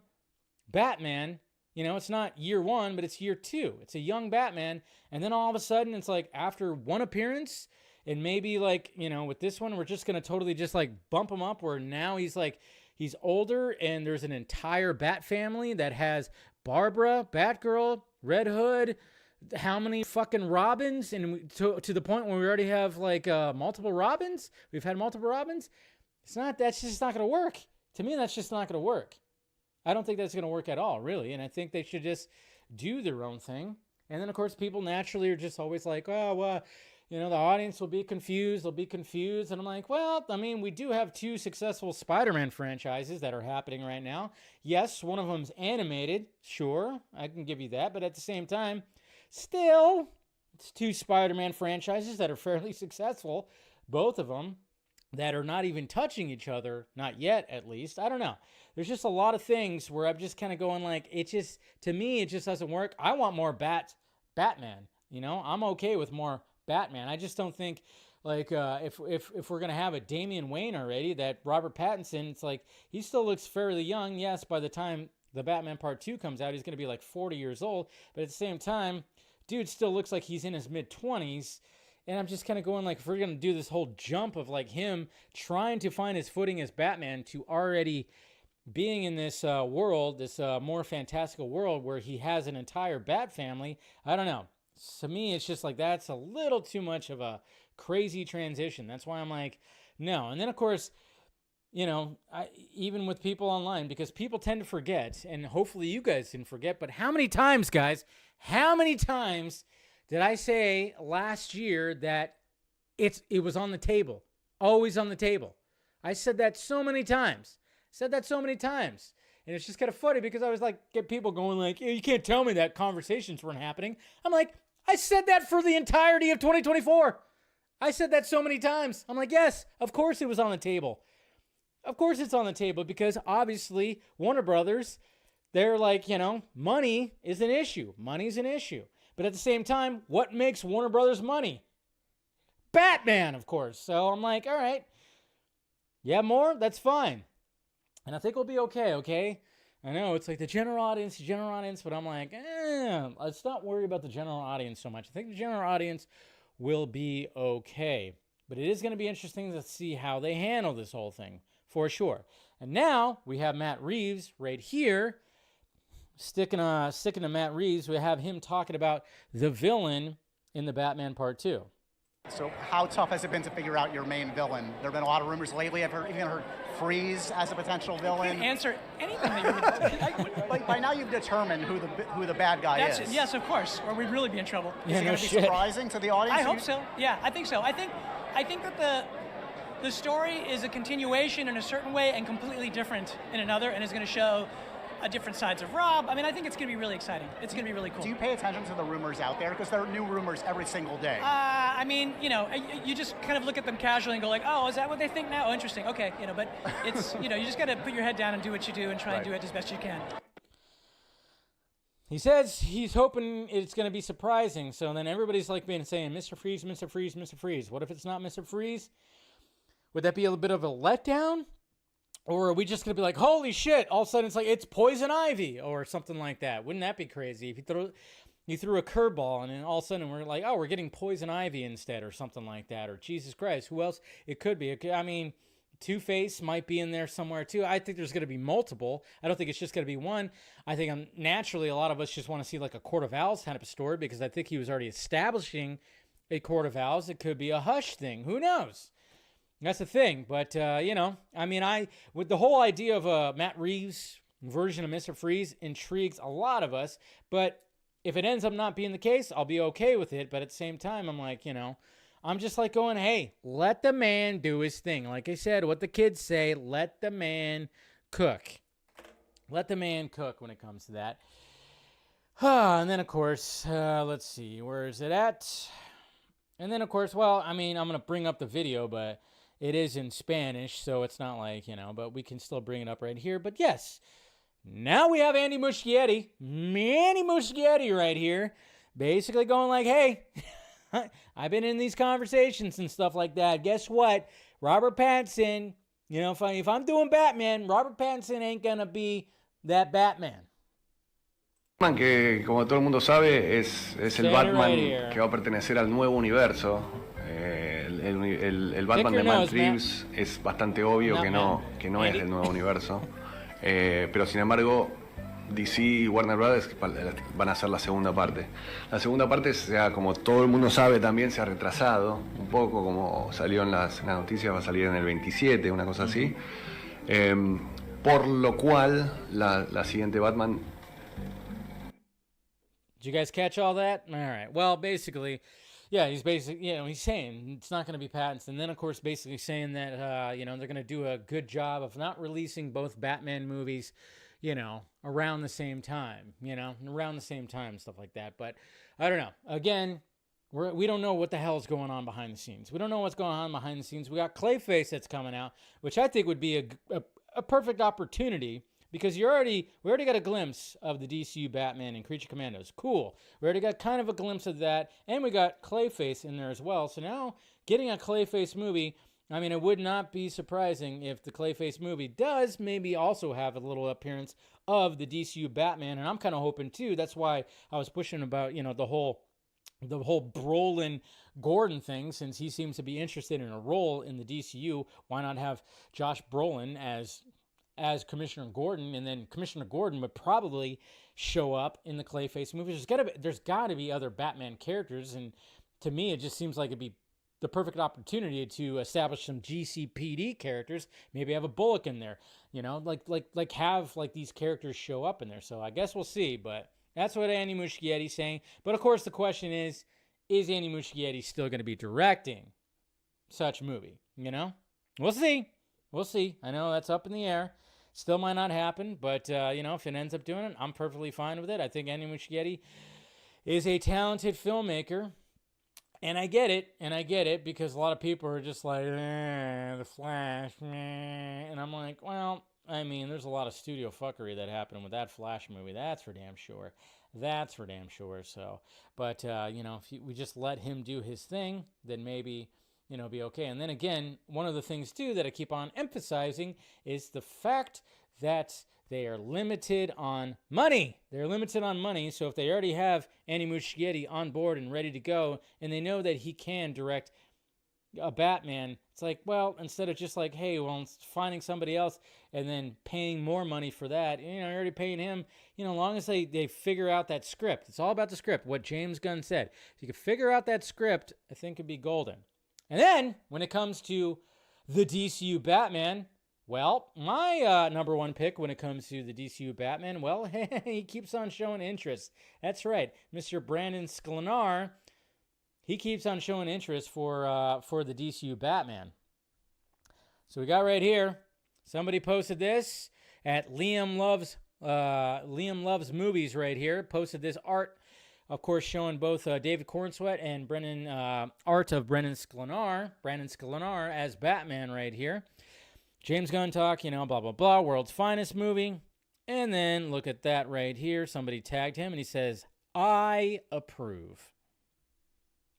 Batman. It's not year 1, but it's year 2. It's a young Batman. And then all of a sudden, it's after one appearance, and maybe with this one, we're just going to totally just bump him up where now he's older, and there's an entire Bat family that has Barbara, Batgirl, Red Hood, how many fucking Robins, and to the point where we already have multiple Robins. We've had multiple Robins. That's just not going to work. To me, that's just not going to work. I don't think that's going to work at all, really. And I think they should just do their own thing. And then, of course, people naturally are just always like, oh, well, the audience will be confused. They'll be confused. And I'm like, well, we do have 2 successful Spider-Man franchises that are happening right now. Yes, one of them's animated. Sure, I can give you that. But at the same time, still, two Spider-Man franchises that are fairly successful, both of them, that are not even touching each other, not yet at least. I don't know. There's just a lot of things where I'm just kind of going like, it just, to me, it just doesn't work. I want more Batman, you know? I'm okay with more Batman. I just don't think, like, if we're going to have a Damian Wayne already, that Robert Pattinson, it's like, he still looks fairly young. Yes, by the time the Batman Part 2 comes out, he's going to be like 40 years old. But at the same time, dude still looks like he's in his mid-20s. And I'm just kind of going like, if we're going to do this whole jump of like him trying to find his footing as Batman to already being in this world, this more fantastical world where he has an entire Bat family, I don't know. To me, it's just like, that's a little too much of a crazy transition. That's why I'm like, no. And then, of course, you know, even with people online, because people tend to forget, and hopefully you guys didn't forget, but how many times, guys, how many times did I say last year that it was on the table? Always on the table. I said that so many times. And it's just kind of funny because I was like, get people going like, you can't tell me that conversations weren't happening. I'm like, I said that for the entirety of 2024. I said that so many times. I'm like, yes, of course it was on the table. Of course it's on the table because obviously Warner Brothers, they're like, you know, money is an issue. Money's an issue. But at the same time, what makes Warner Brothers money? Batman, of course. So I'm like, all right. Yeah, more? That's fine. And I think we'll be okay? I know, it's like the general audience, but I'm like, let's not worry about the general audience so much. I think the general audience will be okay. But it is going to be interesting to see how they handle this whole thing, for sure. And now we have Matt Reeves right here. Sticking to Matt Reeves, we have him talking about the villain in the Batman Part 2. So how tough has it been to figure out your main villain? There have been a lot of rumors lately. I've even heard Freeze as a potential villain. I can't answer anything that you're Like by now you've determined who the bad guy is. Yes, of course, or we'd really be in trouble. Is it going to be surprising to the audience? I hope so. Yeah, I think so. I think that the story is a continuation in a certain way and completely different in another, and is going to show different sides of Rob. I mean, I think it's going to be really exciting. It's going to be really cool. Do you pay attention to the rumors out there? Because there are new rumors every single day. I mean, you know, you just kind of look at them casually and go like, oh, is that what they think now? Oh, interesting. Okay, you know, but it's, you know, you just got to put your head down and do what you do and try and do it as best you can. He says he's hoping it's going to be surprising. So then everybody's like being saying, Mr. Freeze, Mr. Freeze, Mr. Freeze. What if it's not Mr. Freeze? Would that be a bit of a letdown? Or are we just going to be like, holy shit, all of a sudden it's like, it's Poison Ivy or something like that. Wouldn't that be crazy? If you threw a curveball and then all of a sudden we're like, oh, we're getting Poison Ivy instead or something like that. Or Jesus Christ, who else? It could be. I mean, Two-Face might be in there somewhere too. I think there's going to be multiple. I don't think it's just going to be one. I think naturally a lot of us just want to see like a Court of Owls kind of a story because I think he was already establishing a Court of Owls. It could be a Hush thing. Who knows? That's the thing, but, you know, I mean, with the whole idea of a Matt Reeves version of Mr. Freeze intrigues a lot of us, but if it ends up not being the case, I'll be okay with it, but at the same time, I'm like, you know, I'm just like going, hey, let the man do his thing. Like I said, what the kids say, let the man cook. Let the man cook when it comes to that. And then, of course, let's see, where is it at? And then, of course, well, I mean, I'm going to bring up the video, but it is in Spanish, so it's not like, you know, but we can still bring it up right here. But yes, now we have Andy Muschietti right here, basically going like, hey, I've been in these conversations and stuff like that. Guess what? Robert Pattinson, you know, if I'm doing Batman, Robert Pattinson ain't going to be that Batman. Que, como todo el mundo sabe, es el Batman que va a pertenecer al nuevo universo. El Batman de Matt Reeves es bastante obvio que no es del nuevo universo. Pero sin embargo, DC y Warner Brothers van a hacer la segunda parte. La segunda parte, como todo el mundo sabe también, se ha retrasado un poco, como salió en las noticias, va a salir en el 27, una cosa así. Por lo cual, la siguiente Batman... Did you guys catch all that? All right. Well, basically, yeah, he's saying it's not going to be Pattinson. Then, of course, basically saying that, you know, they're going to do a good job of not releasing both Batman movies, you know, around the same time, stuff like that. But I don't know. Again, We don't know what the hell's going on behind the scenes. We don't know what's going on behind the scenes. We got Clayface that's coming out, which I think would be a perfect opportunity because we already got a glimpse of the DCU Batman and Creature Commandos. Cool. We already got kind of a glimpse of that, and we got Clayface in there as well. So now getting a Clayface movie, I mean, it would not be surprising if the Clayface movie does maybe also have a little appearance of the DCU Batman, and I'm kind of hoping too. That's why I was pushing about, the whole Brolin Gordon thing, since he seems to be interested in a role in the DCU. Why not have Josh Brolin as Commissioner Gordon, and then Commissioner Gordon would probably show up in the Clayface movie. There's got to be other Batman characters, and to me, it just seems like it'd be the perfect opportunity to establish some GCPD characters. Maybe have a Bullock in there, have these characters show up in there. So I guess we'll see, but that's what Andy Muschietti's saying. But of course, the question is Andy Muschietti still going to be directing such movie? We'll see. We'll see. I know that's up in the air. Still might not happen, but, if it ends up doing it, I'm perfectly fine with it. I think Andy Muschietti is a talented filmmaker, and I get it, because a lot of people are just like, The Flash, and I'm like, well, I mean, there's a lot of studio fuckery that happened with that Flash movie. That's for damn sure. So, but, if we just let him do his thing, then maybe be okay. And then again, one of the things too that I keep on emphasizing is the fact that they are limited on money. They're limited on money. So if they already have Andy Muschietti on board and ready to go, and they know that he can direct a Batman, it's like, well, instead of just like, hey, well, finding somebody else and then paying more money for that, you're already paying him, as long as they figure out that script. It's all about the script, what James Gunn said. If you can figure out that script, I think it'd be golden. And then, when it comes to the DCU Batman, well, my number one pick when it comes to the DCU Batman, well, he keeps on showing interest. That's right. Mr. Brandon Sklenar, he keeps on showing interest for the DCU Batman. So we got right here, somebody posted this at Liam Loves Movies right here, posted this art, of course, showing both David Cornsweet and Brendan art of Brandon Sklenar as Batman right here. James Gunn talk, blah, blah, blah, world's finest movie. And then look at that right here. Somebody tagged him and he says, I approve.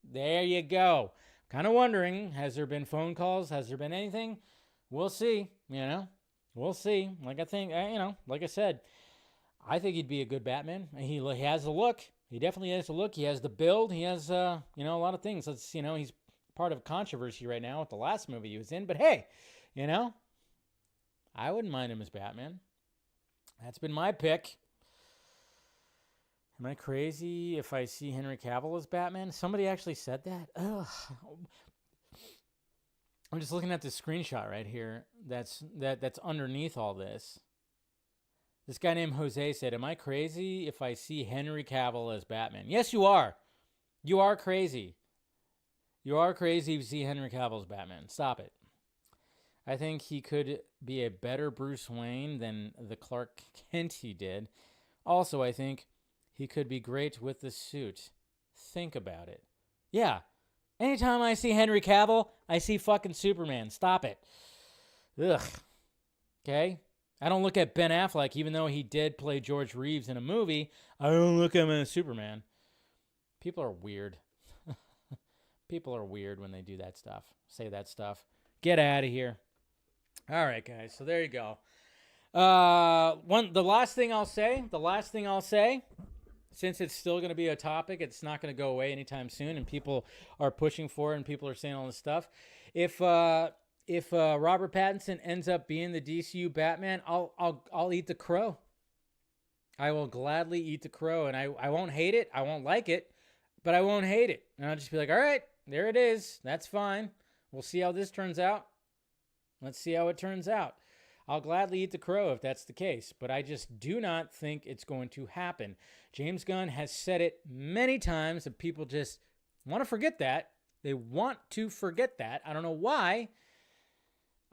There you go. Kind of wondering, has there been phone calls? Has there been anything? We'll see, We'll see. Like I said, I think he'd be a good Batman. He has the look. He definitely has the look. He has the build. He has, a lot of things. He's part of controversy right now with the last movie he was in. But hey, I wouldn't mind him as Batman. That's been my pick. Am I crazy if I see Henry Cavill as Batman? Somebody actually said that? Ugh. I'm just looking at this screenshot right here that's underneath all this. This guy named Jose said, am I crazy if I see Henry Cavill as Batman? Yes, you are. You are crazy. You are crazy if you see Henry Cavill as Batman. Stop it. I think he could be a better Bruce Wayne than the Clark Kent he did. Also, I think he could be great with the suit. Think about it. Yeah. Anytime I see Henry Cavill, I see fucking Superman. Stop it. Ugh. Okay? I don't look at Ben Affleck, even though he did play George Reeves in a movie. I don't look at him as Superman. People are weird. People are weird when they do that stuff. Say that stuff. Get out of here. All right, guys. So there you go. The last thing I'll say, since it's still going to be a topic, it's not going to go away anytime soon, and people are pushing for it, and people are saying all this stuff. If Robert Pattinson ends up being the DCU Batman, I'll eat the crow. I will gladly eat the crow, and I won't hate it. I won't like it, but I won't hate it. And I'll just be like, all right, there it is. That's fine. We'll see how this turns out. Let's see how it turns out. I'll gladly eat the crow if that's the case, but I just do not think it's going to happen. James Gunn has said it many times, and people just want to forget that. They want to forget that. I don't know why.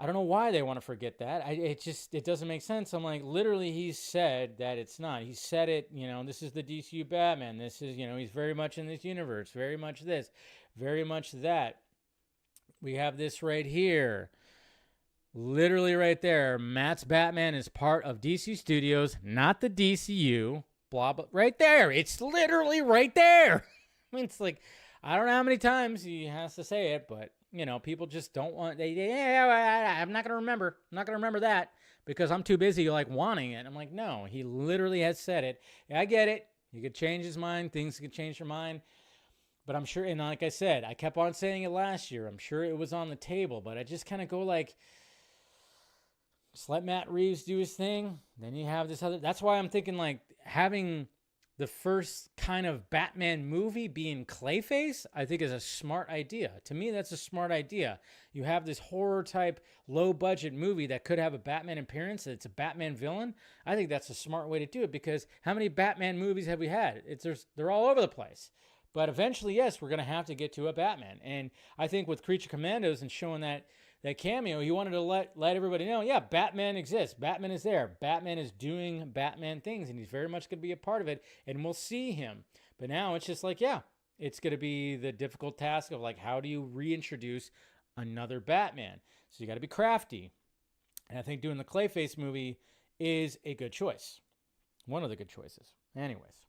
I don't know why they want to forget that. It doesn't make sense. I'm like, literally, he said that it's not. He said it, this is the DCU Batman. This is, he's very much in this universe, very much this, very much that. We have this right here. Literally right there. Matt's Batman is part of DC Studios, not the DCU. Blah, blah. Right there. It's literally right there. I mean, it's like, I don't know how many times he has to say it, but, people just don't want, I'm not going to remember. I'm not going to remember that because I'm too busy, wanting it. I'm like, no, he literally has said it. Yeah, I get it. He could change his mind. Things could change their mind. But I'm sure, and like I said, I kept on saying it last year. I'm sure it was on the table, but I just kind of go just let Matt Reeves do his thing. Then you have this other, that's why I'm thinking having the first kind of Batman movie being Clayface, I think is a smart idea. To me, that's a smart idea. You have this horror type, low budget movie that could have a Batman appearance. It's a Batman villain. I think that's a smart way to do it because how many Batman movies have we had? They're all over the place. But eventually, yes, we're going to have to get to a Batman. And I think with Creature Commandos and showing that cameo, he wanted to let everybody know, yeah, Batman exists. Batman is there. Batman is doing Batman things, and he's very much going to be a part of it, and we'll see him. But now it's just it's going to be the difficult task of how do you reintroduce another Batman? So you got to be crafty. And I think doing the Clayface movie is a good choice. One of the good choices. Anyways.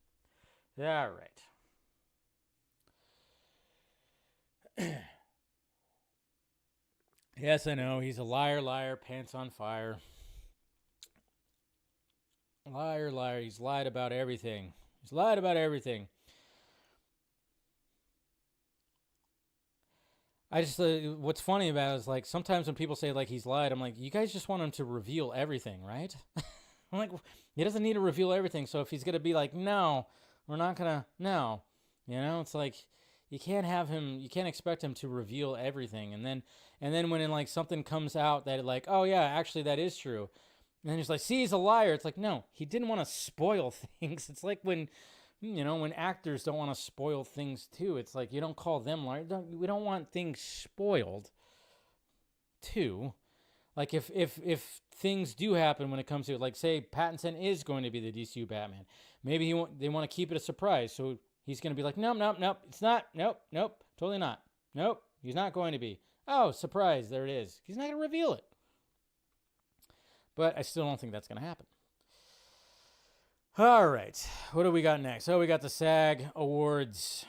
All right. Yes, I know. He's a liar, liar, pants on fire. Liar, liar. He's lied about everything. He's lied about everything. I just, what's funny about it is sometimes when people say he's lied, I'm like, you guys just want him to reveal everything, right? I'm like, he doesn't need to reveal everything. So if he's going to be no, we're not going to, no. It's you can't have him, you can't expect him to reveal everything. And then when something comes out that oh yeah, actually that is true. And then he's see, he's a liar. It's no, he didn't want to spoil things. It's when, when actors don't want to spoil things too. It's you don't call them liars. We don't want things spoiled too. If things do happen when it comes to say Pattinson is going to be the DCU Batman, maybe they want to keep it a surprise. So he's going to be nope, it's not. Nope, totally not. Nope, he's not going to be. Oh, surprise, there it is. He's not going to reveal it. But I still don't think that's going to happen. All right, what do we got next? Oh, we got the SAG Awards.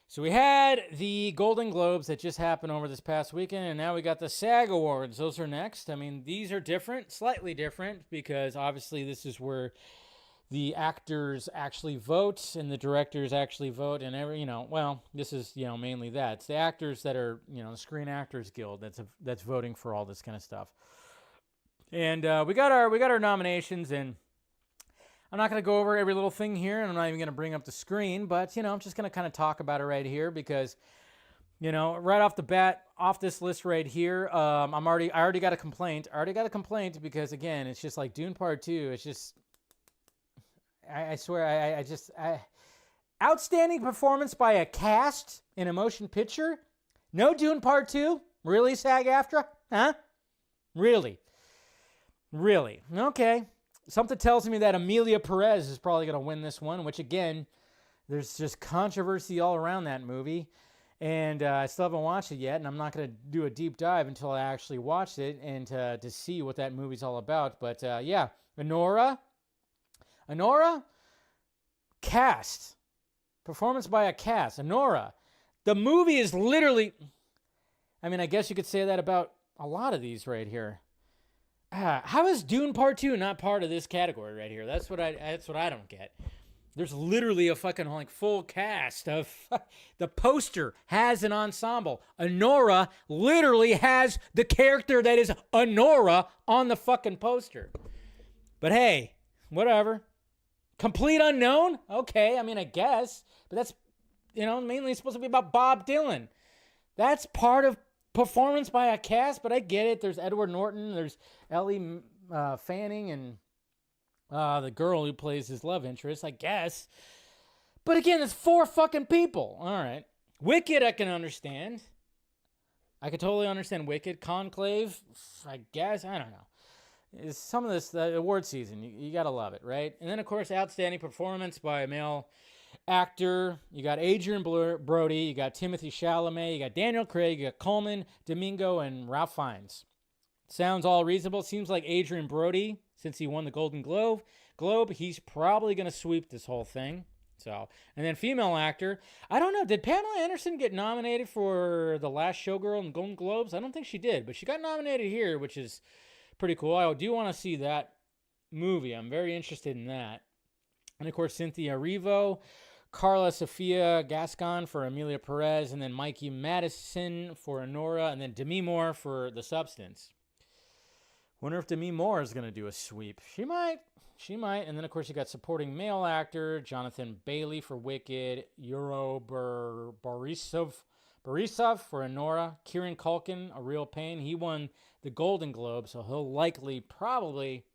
So we had the Golden Globes that just happened over this past weekend, and now we got the SAG Awards. Those are next. I mean, these are different, slightly different, because obviously this is where the actors actually vote and the directors actually vote, and this is mainly that. It's the actors that are the Screen Actors Guild that's voting for all this kind of stuff. And we got our nominations, and I'm not going to go over every little thing here, and I'm not even going to bring up the screen, but I'm just going to kind of talk about it right here because right off the bat, off this list right here, I already got a complaint. Because again, it's just Dune Part 2. It's just, I swear, outstanding performance by a cast in a motion picture. No Dune Part 2? Really, SAG-AFTRA? Huh? Really? Okay. Something tells me that Emilia Perez is probably going to win this one, which again, there's just controversy all around that movie. And I still haven't watched it yet, and I'm not going to do a deep dive until I actually watch it and to see what that movie's all about. But yeah, Anora, cast. Performance by a cast. Anora. The movie is literally, I guess you could say that about a lot of these right here. How is Dune Part 2 not part of this category right here? That's what I don't get. There's literally a fucking full cast of the poster has an ensemble. Anora literally has the character that is Anora on the fucking poster. But hey, whatever. Complete unknown? Okay, I guess. But that's, mainly supposed to be about Bob Dylan. That's part of performance by a cast, but I get it. There's Edward Norton, there's Ellie Fanning, and the girl who plays his love interest, I guess. But again, it's 4 fucking people. All right. Wicked, I can understand. I could totally understand Wicked. Conclave, I guess, I don't know. It's some of this, the award season, you got to love it, right? And then, of course, outstanding performance by a male actor. You got Adrian Brody, you got Timothy Chalamet, you got Daniel Craig, you got Coleman, Domingo, and Ralph Fiennes. Sounds all reasonable. Seems like Adrian Brody, since he won the Golden Globe, he's probably going to sweep this whole thing. So, and then female actor, I don't know, did Pamela Anderson get nominated for The Last Showgirl in the Golden Globes? I don't think she did, but she got nominated here, which is pretty cool. I do want to see that movie. I'm very interested in that. And of course, Cynthia Erivo, Carla Sofia Gascon for Amelia Perez, and then Mikey Madison for Honora, and then Demi Moore for The Substance. Wonder if Demi Moore is going to do a sweep. She might. And then, of course, you got supporting male actor Jonathan Bailey for Wicked, Yuro Borisov for Honora, Kieran Culkin, A Real Pain. He won the Golden Globe, so he'll likely, probably,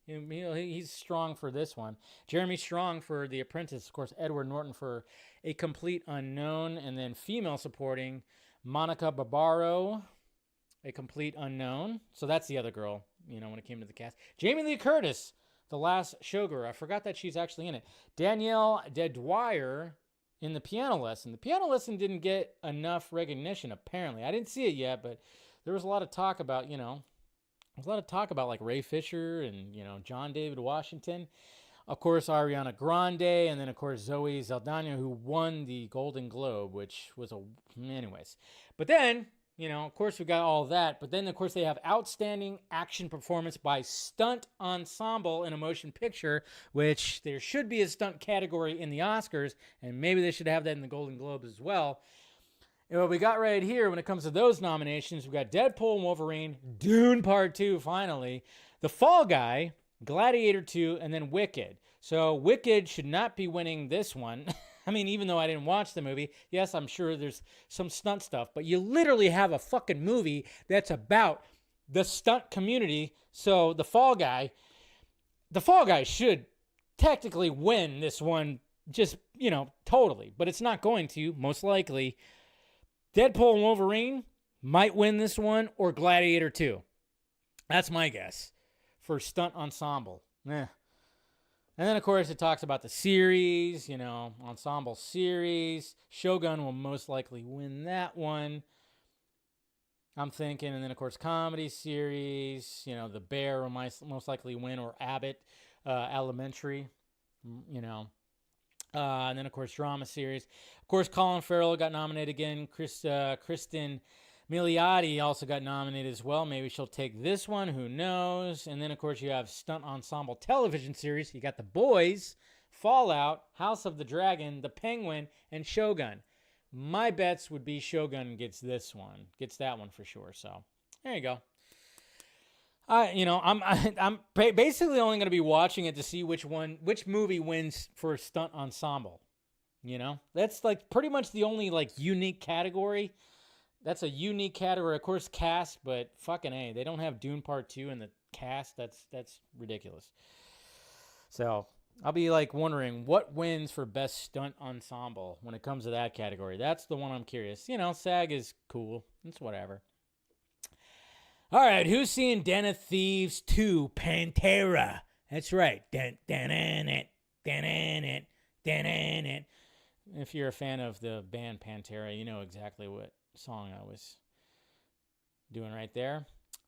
he's strong for this one. Jeremy Strong for The Apprentice. Of course, Edward Norton for A Complete Unknown. And then female supporting, Monica Barbaro, A Complete Unknown. So that's the other girl, when it came to the cast. Jamie Lee Curtis, The Last Showgirl. I forgot that she's actually in it. Danielle DeDwyer in The Piano Lesson. The Piano Lesson didn't get enough recognition, apparently. I didn't see it yet, but there was a lot of talk about, like Ray Fisher and, John David Washington. Of course, Ariana Grande, and then, of course, Zoe Saldana, who won the Golden Globe, which was anyways. But then, of course, we got all that. But then, of course, they have Outstanding Action Performance by Stunt Ensemble in a Motion Picture, which there should be a stunt category in the Oscars, and maybe they should have that in the Golden Globes as well. And what we got right here when it comes to those nominations, we got Deadpool and Wolverine, Dune Part 2, finally, The Fall Guy, Gladiator 2, and then Wicked. So Wicked should not be winning this one. I mean, even though I didn't watch the movie, yes, I'm sure there's some stunt stuff, but you literally have a fucking movie that's about the stunt community. So The Fall Guy should technically win this one, just, totally, but it's not going to, most likely. Deadpool and Wolverine might win this one, or Gladiator 2. That's my guess for stunt ensemble. And then, of course, it talks about the series, ensemble series. Shogun will most likely win that one, I'm thinking. And then, of course, comedy series. The Bear will most likely win, or Abbott Elementary, and then, of course, drama series. Of course, Colin Farrell got nominated again. Kristen Milioti also got nominated as well. Maybe she'll take this one. Who knows? And then, of course, you have stunt ensemble television series. You got The Boys, Fallout, House of the Dragon, The Penguin, and Shogun. My bets would be Shogun gets that one for sure. So there you go. I'm basically only going to be watching it to see which movie wins for stunt ensemble. That's like pretty much the only unique category. That's a unique category, of course, cast, but fucking A, they don't have Dune Part 2 in the cast. That's ridiculous. So I'll be wondering what wins for best stunt ensemble when it comes to that category. That's the one I'm curious. SAG is cool. It's whatever. All right, who's seeing Den of Thieves 2 Pantera? That's right. If you're a fan of the band Pantera, you know exactly what song I was doing right there.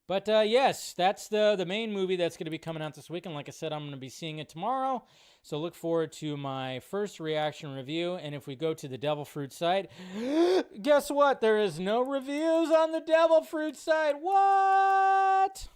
But yes, that's the main movie that's going to be coming out this week. And like I said, I'm going to be seeing it tomorrow. So look forward to my first reaction review. And if we go to the Devil Fruit site, guess what? There is no reviews on the Devil Fruit site. What?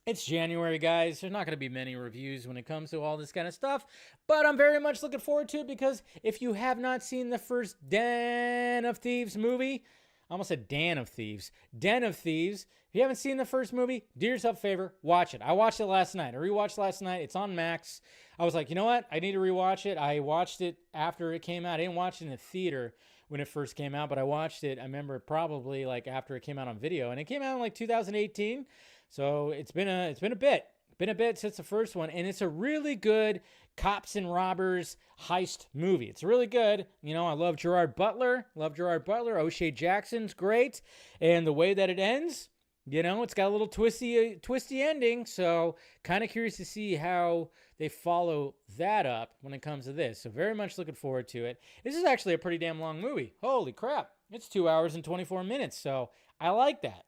It's January, guys. There's not going to be many reviews when it comes to all this kind of stuff. But I'm very much looking forward to it, because if you have not seen the first Den of Thieves movie, I almost said Dan of Thieves. Den of Thieves. If you haven't seen the first movie, do yourself a favor, watch it. I watched it last night. I rewatched last night. It's on Max. I was like, you know what? I need to rewatch it. I watched it after it came out. I didn't watch it in the theater when it first came out, but I watched it, I remember, probably after it came out on video. And it came out in 2018. So it's been a bit. Been a bit since the first one, and it's a really good cops and robbers heist movie. It's really good. You know, I love Gerard Butler. O'Shea Jackson's great. And the way that it ends, you know, it's got a little twisty ending. So kind of curious to see how they follow that up when it comes to this. So very much looking forward to it. This is actually a pretty damn long movie. Holy crap. It's 2 hours and 24 minutes. So I like that.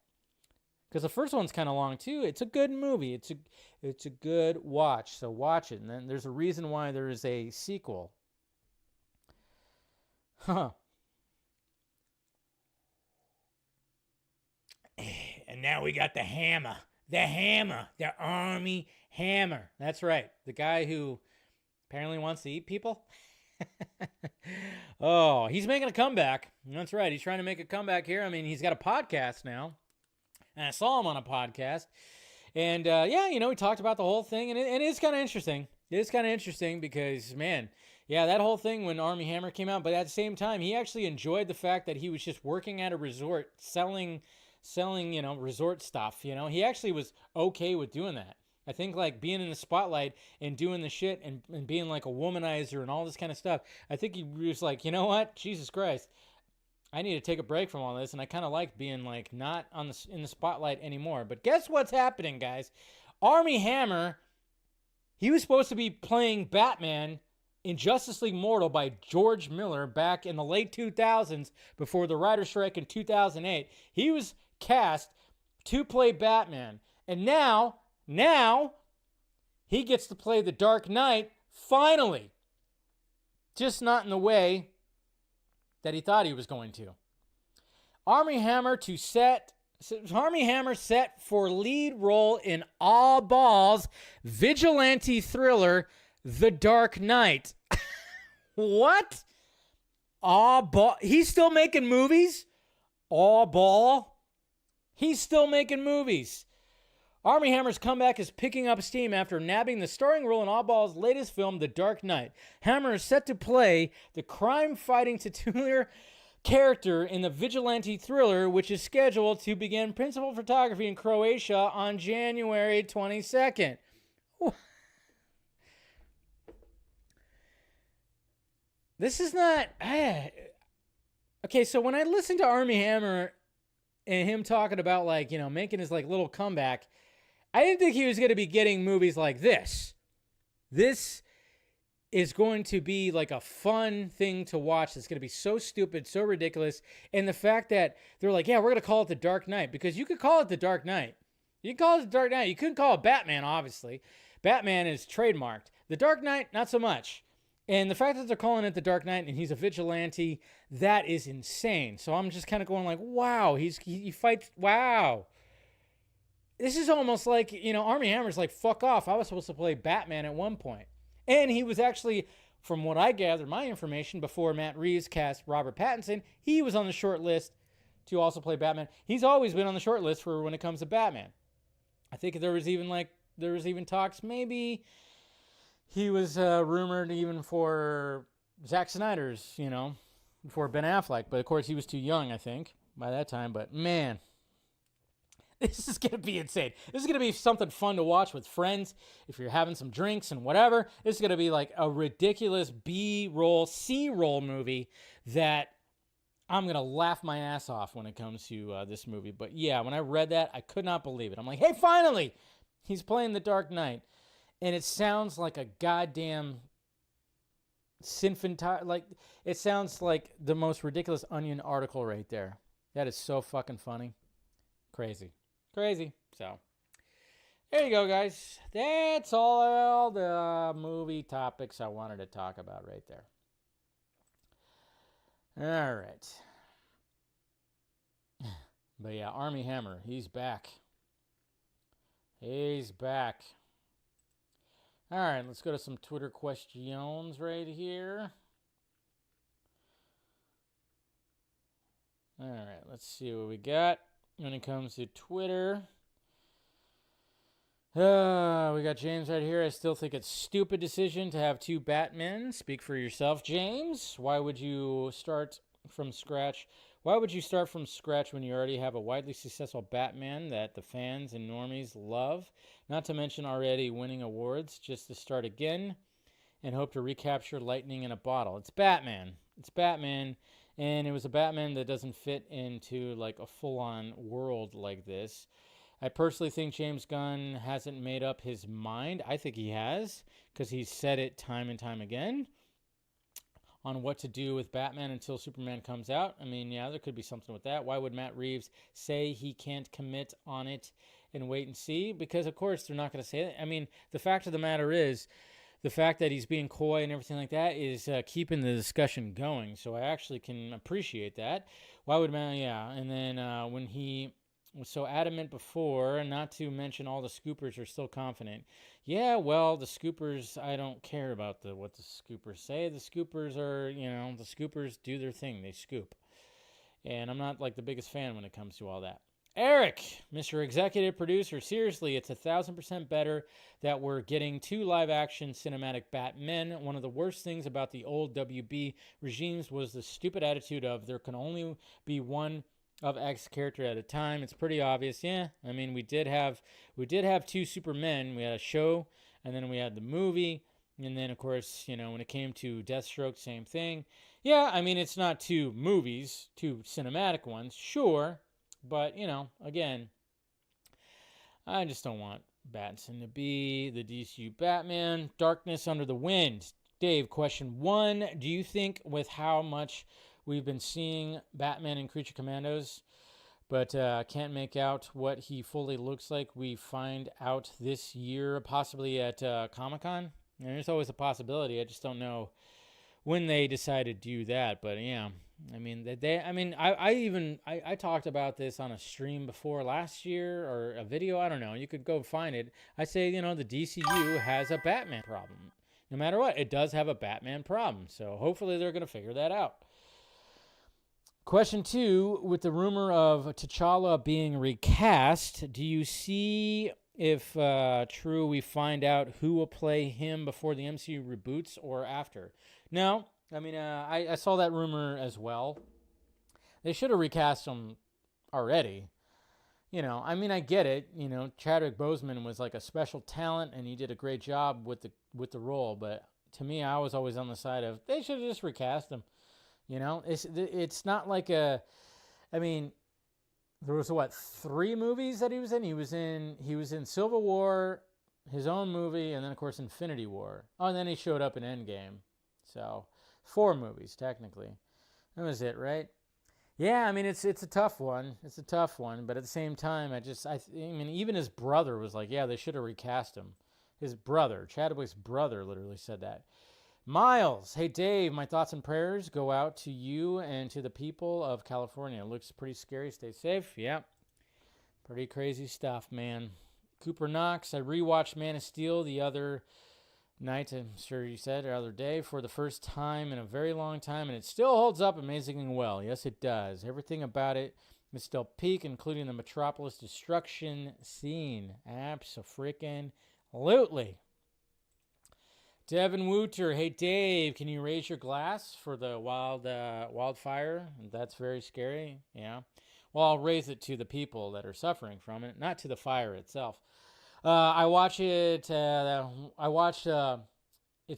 Because the first one's kind of long too. It's a good movie. It's a good watch. So watch it. And then there's a reason why there is a sequel. Huh. And now we got the Hammer. The Armie Hammer. That's right. The guy who apparently wants to eat people. Oh, he's making a comeback. That's right. He's trying to make a comeback here. I mean, he's got a podcast now. And I saw him on a podcast. And, yeah, you know, we talked about the whole thing. And it is kind of interesting. It is kind of interesting because, man, yeah, that whole thing when Armie Hammer came out. But at the same time, he actually enjoyed the fact that he was just working at a resort selling, you know, resort stuff. You know, he actually was okay with doing that. I think, like, being in the spotlight and doing the shit and being, like, a womanizer and all this kind of stuff. I think he was like, you know what? Jesus Christ. I need to take a break from all this, and I kind of like being, like, not in the spotlight anymore. But guess what's happening, guys? Armie Hammer, he was supposed to be playing Batman in Justice League Mortal by George Miller back in the late 2000s before the writer's strike in 2008. He was cast to play Batman. And now he gets to play the Dark Knight, finally. Just not in the way that he thought he was going to. Armie Hammer set for lead role in All Balls vigilante thriller The Dark Knight. What? All Ball? He's still making movies? All Ball? He's still making movies. Armie Hammer's comeback is picking up steam after nabbing the starring role in All Ball's latest film, The Dark Knight. Hammer is set to play the crime-fighting titular character in the vigilante thriller, which is scheduled to begin principal photography in Croatia on January 22nd. This is not... Okay, so when I listen to Armie Hammer and him talking about, like, you know, making his, like, little comeback, I didn't think he was going to be getting movies like this. This is going to be like a fun thing to watch. It's going to be so stupid, so ridiculous. And the fact that they're like, yeah, we're going to call it The Dark Knight. Because you could call it The Dark Knight. You can call it The Dark Knight. You couldn't call it Batman, obviously. Batman is trademarked. The Dark Knight, not so much. And the fact that they're calling it The Dark Knight and he's a vigilante, that is insane. So I'm just kind of going like, wow, he fights, wow. This is almost like, you know, Armie Hammer's like, fuck off. I was supposed to play Batman at one point. And he was actually, from what I gathered, my information, before Matt Reeves cast Robert Pattinson, he was on the short list to also play Batman. He's always been on the short list for when it comes to Batman. I think there was even talks, maybe he was rumored even for Zack Snyder's, you know, for Ben Affleck. But, of course, he was too young, I think, by that time. But, man, this is going to be insane. This is going to be something fun to watch with friends if you're having some drinks and whatever. This is going to be like a ridiculous B-roll, C-roll movie that I'm going to laugh my ass off when it comes to this movie. But, yeah, when I read that, I could not believe it. I'm like, hey, finally, he's playing The Dark Knight. And it sounds like a goddamn like, it sounds like the most ridiculous Onion article right there. That is so fucking funny. Crazy. So, there you go, guys. That's all the movie topics I wanted to talk about right there. All right. But yeah, Armie Hammer, he's back. All right, let's go to some Twitter questions right here. All right, let's see what we got when it comes to Twitter. We got James right here. I still think it's a stupid decision to have two Batmen. Speak for yourself, James. Why would you start from scratch Why would you start from scratch when you already have a widely successful Batman that the fans and normies love? Not to mention already winning awards, just to start again and hope to recapture lightning in a bottle. It's Batman. It's Batman, and it was a Batman that doesn't fit into like a full-on world like this. I personally think James Gunn hasn't made up his mind. I think he has, because he's said it time and time again on what to do with Batman until Superman comes out. I mean, yeah, there could be something with that. Why would Matt Reeves say he can't commit on it and wait and see? Because, of course, they're not going to say that. I mean, the fact of the matter is, the fact that he's being coy and everything like that is keeping the discussion going. So I actually can appreciate that. Why would Matt, yeah. And then when he was so adamant before, not to mention all the scoopers are still confident. Yeah, well, the scoopers, I don't care about what the scoopers say. The scoopers are, the scoopers do their thing. They scoop. And I'm not like the biggest fan when it comes to all that. Eric, Mr. Executive Producer, seriously, it's 1,000% better that we're getting 2 live-action cinematic Batmen. One of the worst things about the old WB regimes was the stupid attitude of there can only be one of X character at a time. It's pretty obvious. Yeah, I mean, we did have 2 Supermen. We had a show, and then we had the movie, and then, of course, when it came to Deathstroke, same thing. Yeah, I mean, it's not 2 movies, 2 cinematic ones, sure. But, again, I just don't want Pattinson to be the DCU Batman. Darkness Under the Wind. Dave, question 1. Do you think with how much we've been seeing Batman in Creature Commandos, but can't make out what he fully looks like, we find out this year, possibly at Comic-Con? And there's always a possibility. I just don't know when they decide to do that. But, yeah. I mean, I talked about this on a stream before last year or a video. I don't know. You could go find it. I say, the DCU has a Batman problem. No matter what, it does have a Batman problem. So hopefully they're going to figure that out. Question 2, with the rumor of T'Challa being recast, do you see if true we find out who will play him before the MCU reboots or after? No. I mean, I saw that rumor as well. They should have recast him already. I get it. Chadwick Boseman was like a special talent, and he did a great job with the role. But to me, I was always on the side of they should have just recast him. It's not like a. I mean, there was 3 movies that he was in. He was in Civil War, his own movie, and then of course Infinity War. Oh, and then he showed up in Endgame. So 4 movies technically. That was it, right? Yeah, I mean it's a tough one. It's a tough one, but at the same time, I mean even his brother was like, yeah, they should have recast him. His brother, Chadwick's brother, literally said that. Miles, hey Dave, my thoughts and prayers go out to you and to the people of California. It looks pretty scary. Stay safe. Yeah, pretty crazy stuff, man. Cooper Knox, I rewatched Man of Steel the other night, I'm sure you said, or other day, for the first time in a very long time, and it still holds up amazingly well. Yes, it does. Everything about it is still peak, including the Metropolis destruction scene. Abso-freaking-lutely. Devin Wooter, hey Dave, can you raise your glass for the wildfire? That's very scary. Yeah. Well, I'll raise it to the people that are suffering from it, not to the fire itself. I watched It's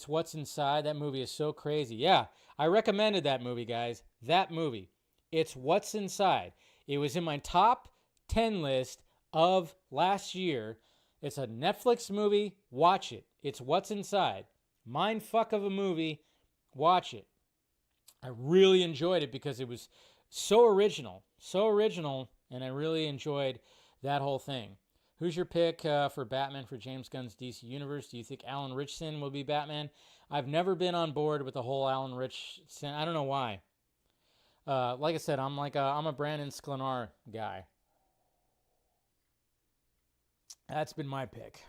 What's Inside. That movie is so crazy. Yeah, I recommended that movie, guys. That movie. It's What's Inside. It was in my top 10 list of last year. It's a Netflix movie. Watch it. It's What's Inside. Mind fuck of a movie. Watch it. I really enjoyed it because it was so original, and I really enjoyed that whole thing. Who's your pick for Batman for James Gunn's DC Universe? Do you think Alan Ritchson will be Batman? I've never been on board with the whole Alan Ritchson. I don't know why. Like I said, I'm a Brandon Sklenar guy. That's been my pick.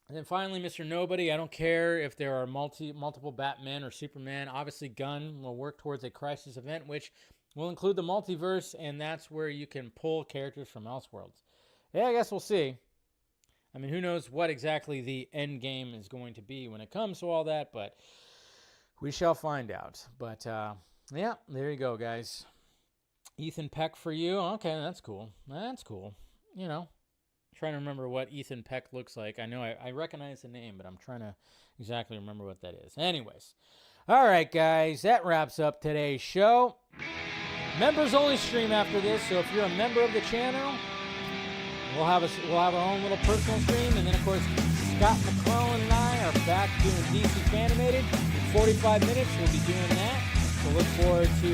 And then finally, Mr. Nobody. I don't care if there are multiple Batmen or Superman. Obviously, Gunn will work towards a crisis event, which will include the multiverse, and that's where you can pull characters from Elseworlds. Yeah, I guess we'll see. I mean, who knows what exactly the end game is going to be when it comes to all that, but we shall find out. But, yeah, there you go, guys. Ethan Peck for you. Okay, that's cool. That's cool. You know, trying to remember what Ethan Peck looks like. I know I recognize the name, but I'm trying to exactly remember what that is. Anyways, all right, guys, that wraps up today's show. Members only stream after this, so if you're a member of the channel, we'll have our own little personal stream, and then of course Scott McClellan and I are back doing DC Fanimated. In 45 minutes, we'll be doing that. So look forward to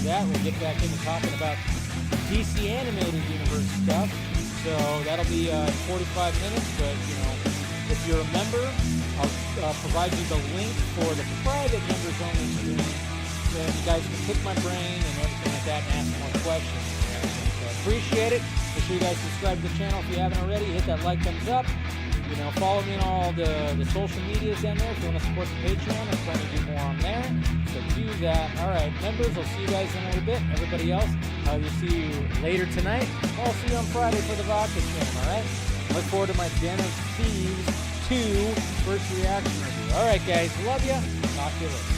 that. We'll get back into talking about DC Animated Universe stuff. So that'll be 45 minutes. But you know, if you're a member, I'll provide you the link for the private members only stream. And you guys can pick my brain and everything like that and ask more questions. So I appreciate it. Make sure you guys subscribe to the channel if you haven't already. Hit that like, thumbs up. You know, follow me on all the social medias down there if you want to support the Patreon. I'm trying to do more on there. So do that. All right, members, I'll see you guys in a little bit. Everybody else, I'll see you later tonight. I'll see you on Friday for the vodka stream, all right? Look forward to my Den of Thieves 2 first reaction review. All right, guys, love ya. Talk to you later.